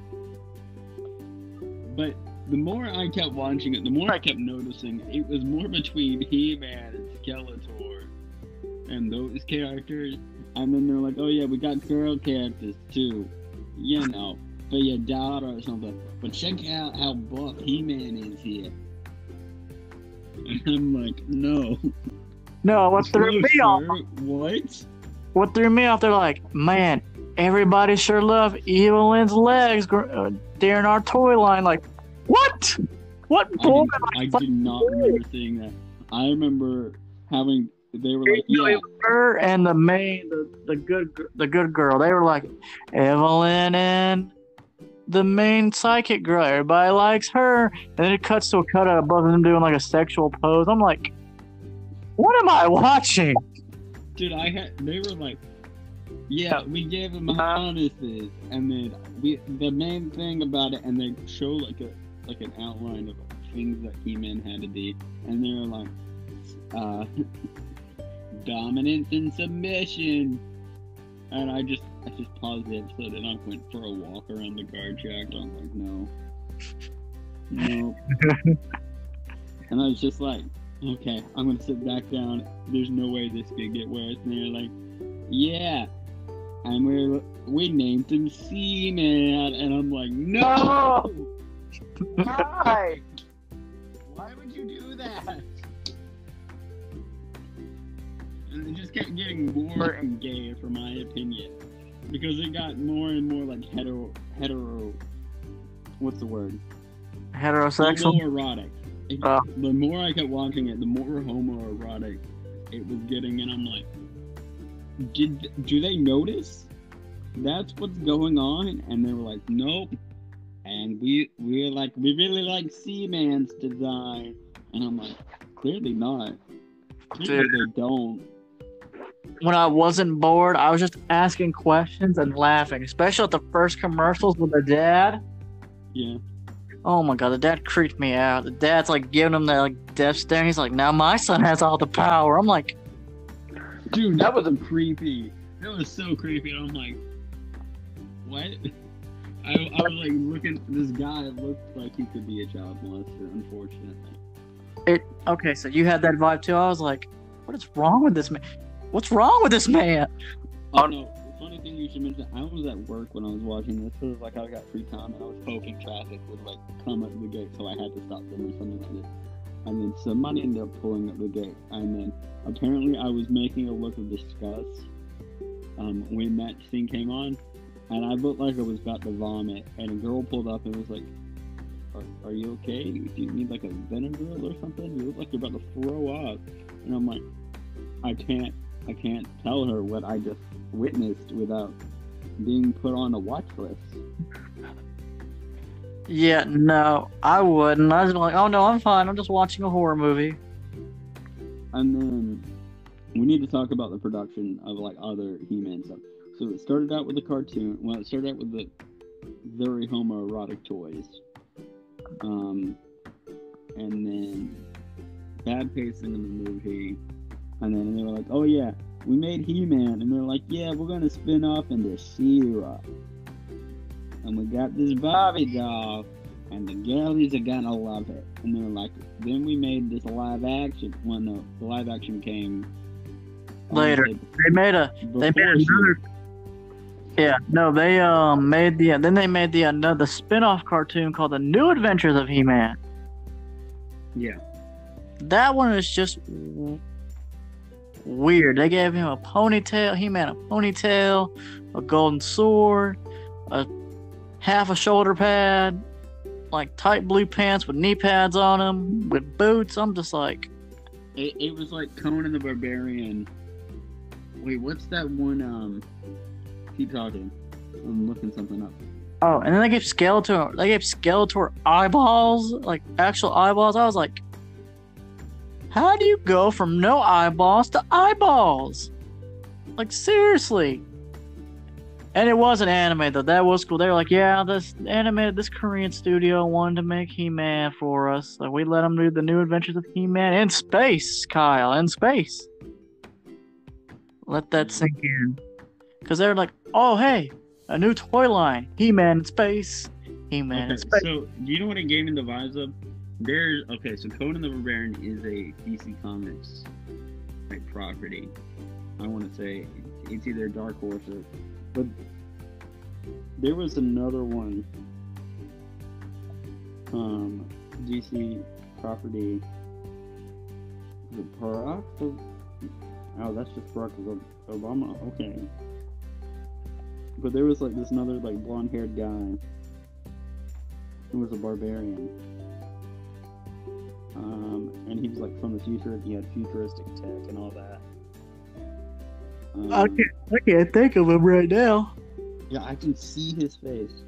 But the more I kept watching it, the more I kept noticing it was more between He-Man and Skeletor and those characters. And then they're like, oh yeah, we got girl characters too, you know, for your daughter or something. But check out how buff He-Man is here. And I'm like, no. No, what threw me off? What? What threw me off? They're like, man, everybody sure loved Evelyn's legs during our toy line. Like, what? What boy? I did not remember seeing that. I remember having they were like, yeah. Her and the main, the good girl. They were like, Evelyn and the main psychic girl. Everybody likes her. And then it cuts to a cut above them doing like a sexual pose. I'm like, what am I watching? Dude, they were like, yeah, we gave them bonuses, and then the main thing about it, and they show like an outline of things that He-Man had to be, and they were like, dominance and submission, and I just paused the episode and I went for a walk around the guard shack. I was like, no, and I was just like, okay, I'm gonna sit back down. There's no way this could get worse. And they're like, yeah. And we named him Seaman, and I'm like, no! Why? Why would you do that? And it just kept getting more and gayer, for my opinion, because it got more and more like hetero. What's the word? Heterosexual. Homoerotic. The more I kept watching it, the more homoerotic it was getting, and I'm like, do they notice that's what's going on? And they were like, nope. And we really like Seaman's design, and I'm like, clearly not. Clearly they don't. When I wasn't bored, I was just asking questions and laughing, especially at the first commercials with the dad. Yeah. Oh my god, the dad creeped me out. The dad's like giving him that like death stare. He's like, now my son has all the power. I'm like, dude, that was creepy. That was so creepy. I'm like, what? I was like looking. This guy looked like he could be a child molester. Unfortunately. Okay, so you had that vibe too. I was like, what is wrong with this man? What's wrong with this man? Oh no. Funny thing you should mention, I was at work when I was watching this. It was like I got free time and I was hoping traffic would like come up the gate, so I had to stop them or something like this. And then somebody ended up pulling up the gate, and then apparently I was making a look of disgust when that scene came on, and I looked like I was about to vomit, and a girl pulled up and was like, are you okay? Do you need like a Benadryl or something? You look like you're about to throw up. And I'm like, I can't tell her what I just witnessed without being put on a watch list. Yeah, no, I wouldn't. I was like, oh no, I'm fine. I'm just watching a horror movie. And then we need to talk about the production of like other He-Man stuff. So it started out with the cartoon. Well, it started out with the very homoerotic toys. And then bad pacing in the movie. And then they were like, oh yeah, we made He-Man. And they're like, yeah, we're going to spin off into She-Ra. And we got this Barbie doll. And the girlies are going to love it. And they're like, then we made this live action. Well, no, the live action came later. They made another. Yeah, no, they made the spin-off cartoon called The New Adventures of He-Man. Yeah. That one is just weird. They gave him a ponytail, He-Man a ponytail, a golden sword, half a shoulder pad, like tight blue pants with knee pads on them, with boots. I'm just like... It was like Conan the Barbarian. Wait, what's that one, keep talking. I'm looking something up. Oh, and then they gave Skeletor eyeballs, like actual eyeballs. I was like, how do you go from no eyeballs to eyeballs? Like, seriously. And it wasn't animated, though. That was cool. They were like, yeah, this Korean studio wanted to make He-Man for us. So we let them do the New Adventures of He-Man in space, Kyle, in space. Let that sink in. Because they're like, oh, hey, a new toy line. He-Man in space. He-Man in space. So, do you know what it gave me the vibes of? So Conan the Barbarian is a DC Comics like property. I want to say it's either Dark Horse or... But there was another one, DC property. The Barack? Oh, that's just Barack Obama. Okay. But there was like this another like blonde-haired guy who was a barbarian. And he was like from the future. He had futuristic tech and all that. I can't think of him right now. Yeah, I can see his face,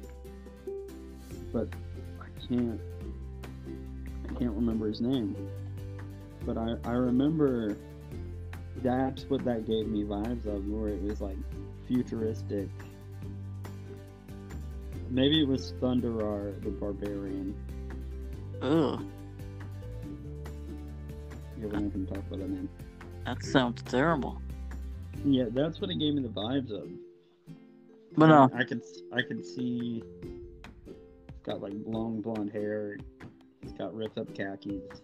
but I can't remember his name. But I remember that's what that gave me vibes of, where it was like futuristic. Maybe it was Thunderar the Barbarian. Ugh. You ever can talk about that name? That sounds terrible. Yeah, that's what it gave me the vibes of. But no. I could see. He's got like long blonde hair. He's got ripped up khakis.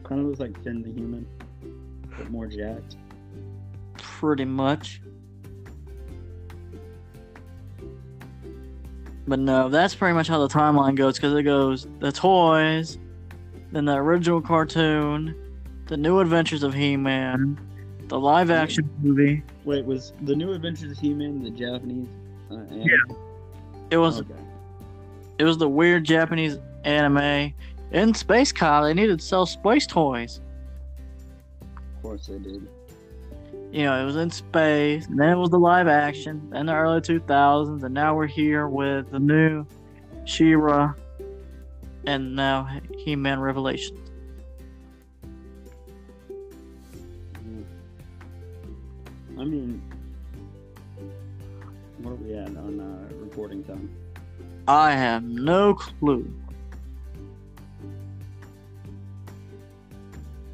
Kind of looks like Finn the Human, but more jacked. Pretty much. But no, that's pretty much how the timeline goes, because it goes the toys, then the original cartoon, the New Adventures of He-Man, the live-action movie. Wait, was the New Adventures of He-Man the Japanese anime? Yeah. It was. Okay. It was the weird Japanese anime. In Space Cow, they needed to sell space toys. Of course they did. You know, it was in space, and then it was the live action, in the early 2000s, and now we're here with the new She-Ra, and now He-Man Revelations. I mean, where are we at on recording time? I have no clue.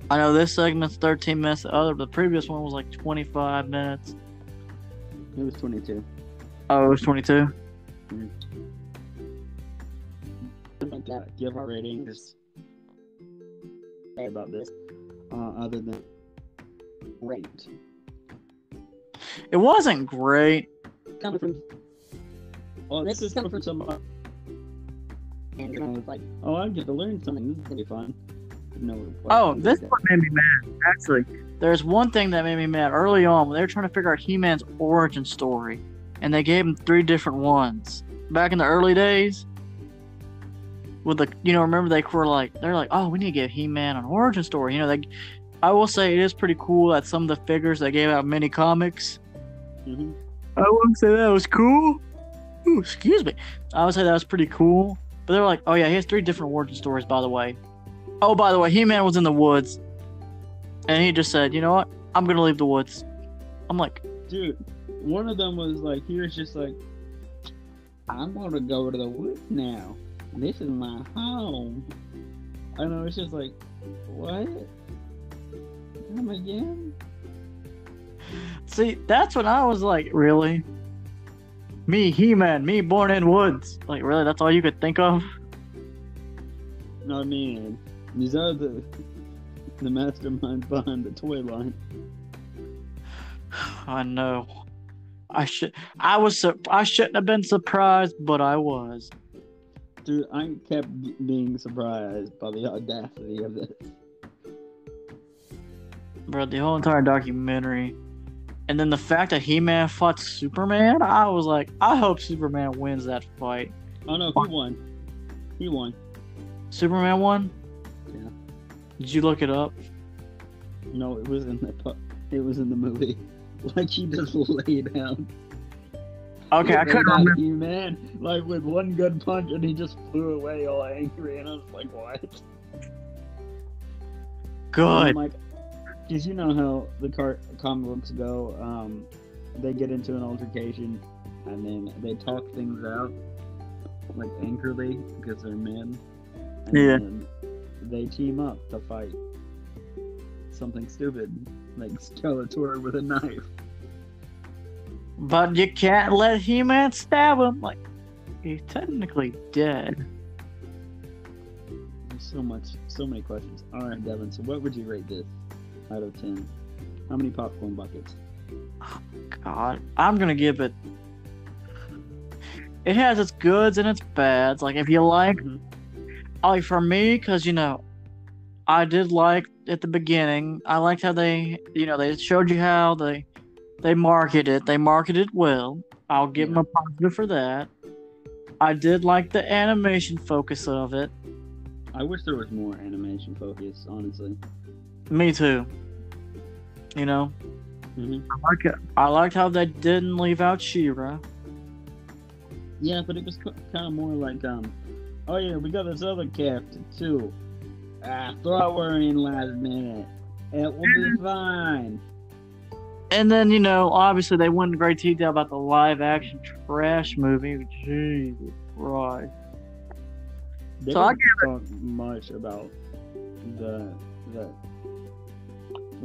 I know this segment's 13 minutes. The previous one was like 25 minutes. It was 22. Oh, it was 22? Mm-hmm. Give our ratings about this, other than great. It wasn't great. Coming from, well, this is coming from someone, and I was like, oh, I get to learn something. This is gonna be fun. No. Oh, this one made me mad. Actually, there's one thing that made me mad early on when they were trying to figure out He-Man's origin story, and they gave him 3 different ones. Back in the early days, with the, remember they're like, oh, we need to give He-Man an origin story. I will say it is pretty cool that some of the figures they gave out mini comics. Mm-hmm. I wouldn't say that was cool. Ooh, excuse me. I would say that was pretty cool. But they're like, oh yeah, he has 3 different origin stories, by the way. Oh, by the way, He-Man was in the woods. And he just said, you know what? I'm going to leave the woods. I'm like... Dude, one of them was like, he was just like, I'm going to go to the woods now. This is my home. And I was just like, what? Come again? See, that's when I was like, really? Me, He-Man, me born in woods. Like, really? That's all you could think of? I mean, these are the masterminds behind the toy line. I know. I shouldn't have been surprised, but I was. Dude, I kept being surprised by the audacity of this. Bro, the whole entire documentary. And then the fact that He-Man fought Superman, I was like, I hope Superman wins that fight. Oh no, he won. He won. Superman won? Yeah. Did you look it up? No, it was in the movie. Like, he just lay down. Okay, I couldn't remember. Man, like with one good punch, and he just flew away all angry, and I was like, what? Good. Like, because you know how the comic books go, they get into an altercation, and then they talk things out, like angrily, because they're men. And then they team up to fight something stupid, like Skeletor with a knife. But you can't let He-Man stab him. Like, he's technically dead. There's so many questions. Alright, Devin, so what would you rate this out of 10? How many popcorn buckets? Oh, God. I'm going to give it... It has its goods and its bads. Like, if you like... Like, for me, because, I did like, at the beginning, I liked how they showed you how they marketed it. They marketed well. I'll give them a positive for that. I did like the animation focus of it. I wish there was more animation focus, honestly. Me too. You know, Hmm. I like it. I liked how they didn't leave out She-Ra. Yeah, but it was kind of more like, oh yeah, we got this other character too. Throw her in last minute. It will be fine. And then, you know, obviously they went into great detail about the live-action trash movie. Jesus Christ. They So I didn't talk much about the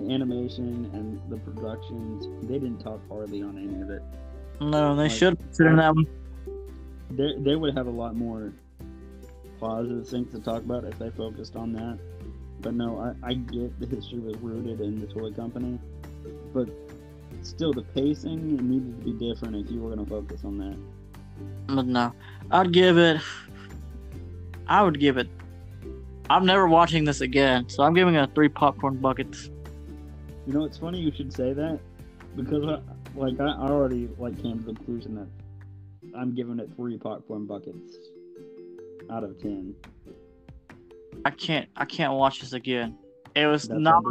animation and the productions. They didn't talk hardly on any of it. No, they Like, should have considered that one. They would have a lot more positive things to talk about if they focused on that. But no, I get the history was rooted in the toy company, but still the pacing needed to be different if you were going to focus on that. But no, I would give it. I'm never watching this again, so I'm giving it 3 popcorn buckets. You know, it's funny you should say that because I already came to the conclusion that I'm giving it 3 popcorn buckets out of 10. I can't watch this again. It was That's not.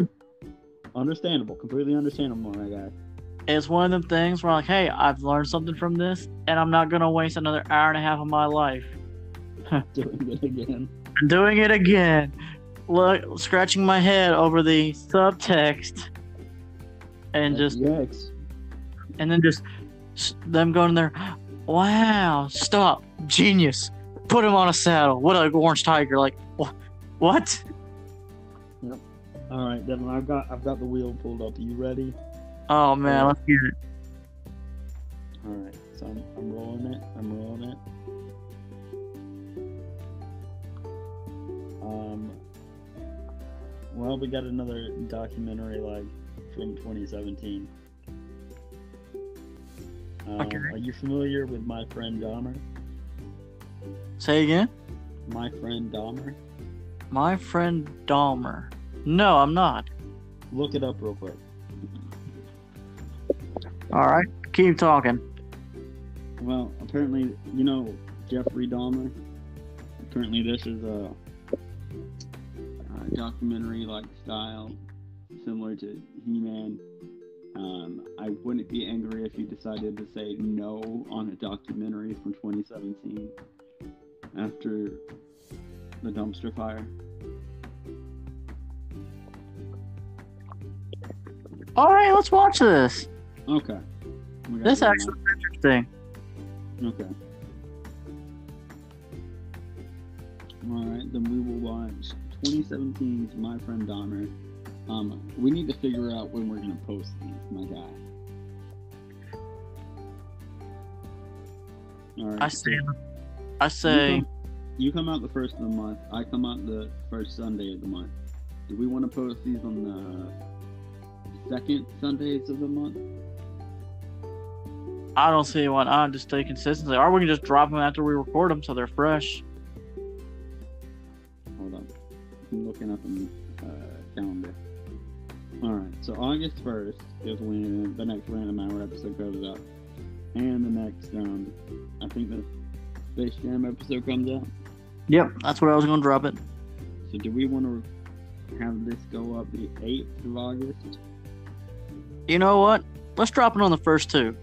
Understandable, completely understandable, my guy. It's one of them things where, like, hey, I've learned something from this, and I'm not gonna waste another hour and a half of my life Doing it again. doing it again. Look, scratching my head over the subtext, and FX. then just them going there. Wow, stop, genius. Put him on a saddle. What a orange tiger? Like, what? Yep. All right, Devin. I've got the wheel pulled up. Are you ready? Oh man, let's get it. All right. So I'm rolling it. Well, we got another documentary from 2017. Okay. Are you familiar with My Friend Dahmer? Say again. My Friend Dahmer? My Friend Dahmer. No, I'm not. Look it up real quick. All right, keep talking. Well, apparently, you know Jeffrey Dahmer? Apparently this is a documentary-like style, similar to He-Man. I wouldn't be angry if you decided to say no on a documentary from 2017 after the dumpster fire. All right, let's watch this. Okay. This actually is interesting. Okay. Alright, then we will watch 2017's My Friend Dahmer. We need to figure out when we're going to post these, my guy. Alright. I say. You come out the first of the month. I come out the first Sunday of the month. Do we want to post these on the second Sundays of the month? I don't see why not. Just stay consistently. Or we can just drop them after we record them so they're fresh. Hold on. I'm looking up in calendar. Alright, so August 1st is when the next Random Hour episode goes up. And the next, I think the Space Jam episode comes out. Yep, that's what I was going to drop it. So do we want to have this go up the 8th of August? You know what? Let's drop it on the first 2.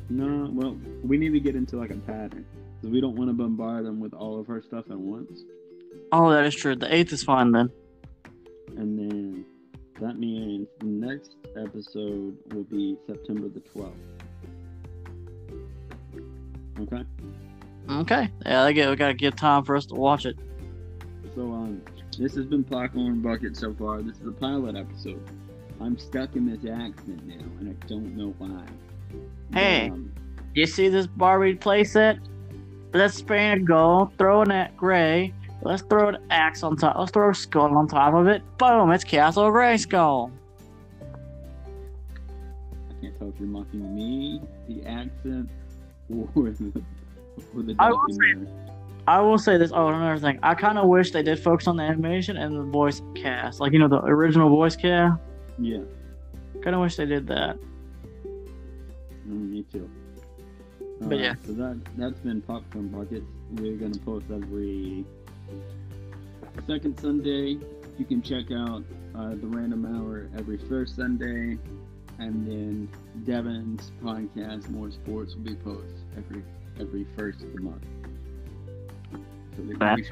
No, well, we need to get into a pattern. Because we don't want to bombard them with all of our stuff at once. Oh, that is true. The 8th is fine then. And then that means the next episode will be September the 12th. Okay? Okay. Yeah, we got to give time for us to watch it. So, this has been Popcorn Bucket so far. This is a pilot episode. I'm stuck in this accent now, and I don't know why. Hey, you see this Barbie playset? Let's spray a gold, throw an gray. Let's throw an axe on top. Let's throw a skull on top of it. Boom! It's Castle Grayskull. I can't tell if you're mocking me, the accent, or the documentary. I will say this. Oh, another thing. I kind of wish they did focus on the animation and the voice cast. The original voice cast. Yeah. Kind of wish they did that. Me too. But yeah. So that's been Popcorn Buckets. We're going to post every second Sunday you can check out the Random Hour every first Sunday, and then Devin's podcast, More Sports, will be posted every first of the month. So you guys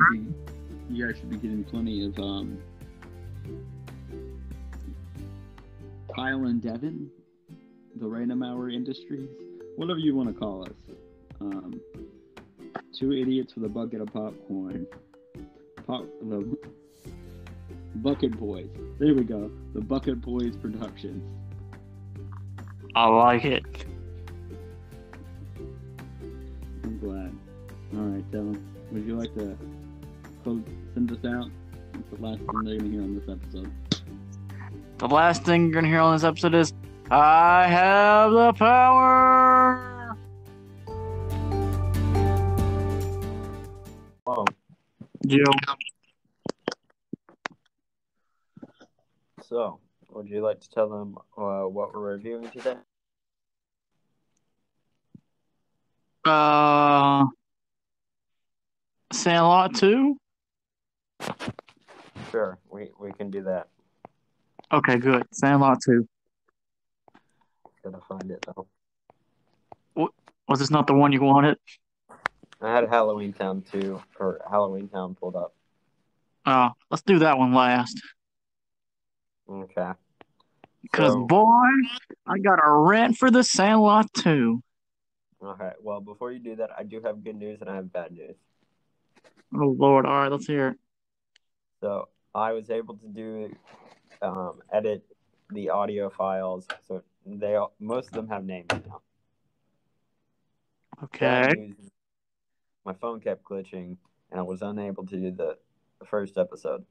should be getting plenty of Kyle and Devin, the Random Hour Industries, whatever you want to call us. Two idiots with a bucket of popcorn. The Bucket Boys. There we go. The Bucket Boys Productions. I like it. I'm glad. All right, Dylan. Would you like to send us out? That's the last thing they're going to hear on this episode. The last thing you're going to hear on this episode is, I have the power! Whoa. Jill. So, would you like to tell them what we're reviewing today? Sandlot 2? Sure, we can do that. Okay, good. Sandlot 2. Gotta find it, though. Was this not the one you wanted? I had Halloween Town 2, or Halloween Town pulled up. Let's do that one last. Okay. Because, boy, I got a rent for the Sandlot 2. Okay, well, before you do that, I do have good news and I have bad news. Oh, Lord. All right, let's hear it. So, I was able to do edit the audio files, so most of them have names now. Okay. Bad news, my phone kept glitching, and I was unable to do the first episode.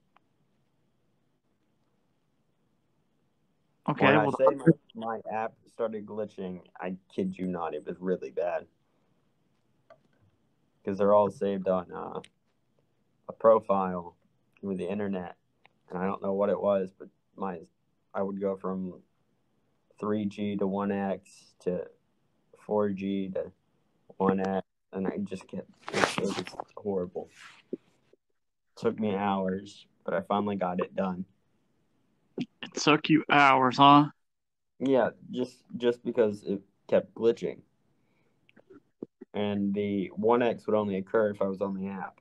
Okay. When I say my app started glitching, I kid you not, it was really bad. Because they're all saved on a profile with the internet, and I don't know what it was, but I would go from 3G to 1X to 4G to 1X, and I just kept it was horrible. It took me hours, but I finally got it done. It took you hours, huh? Yeah, just because it kept glitching. And the 1X would only occur if I was on the app.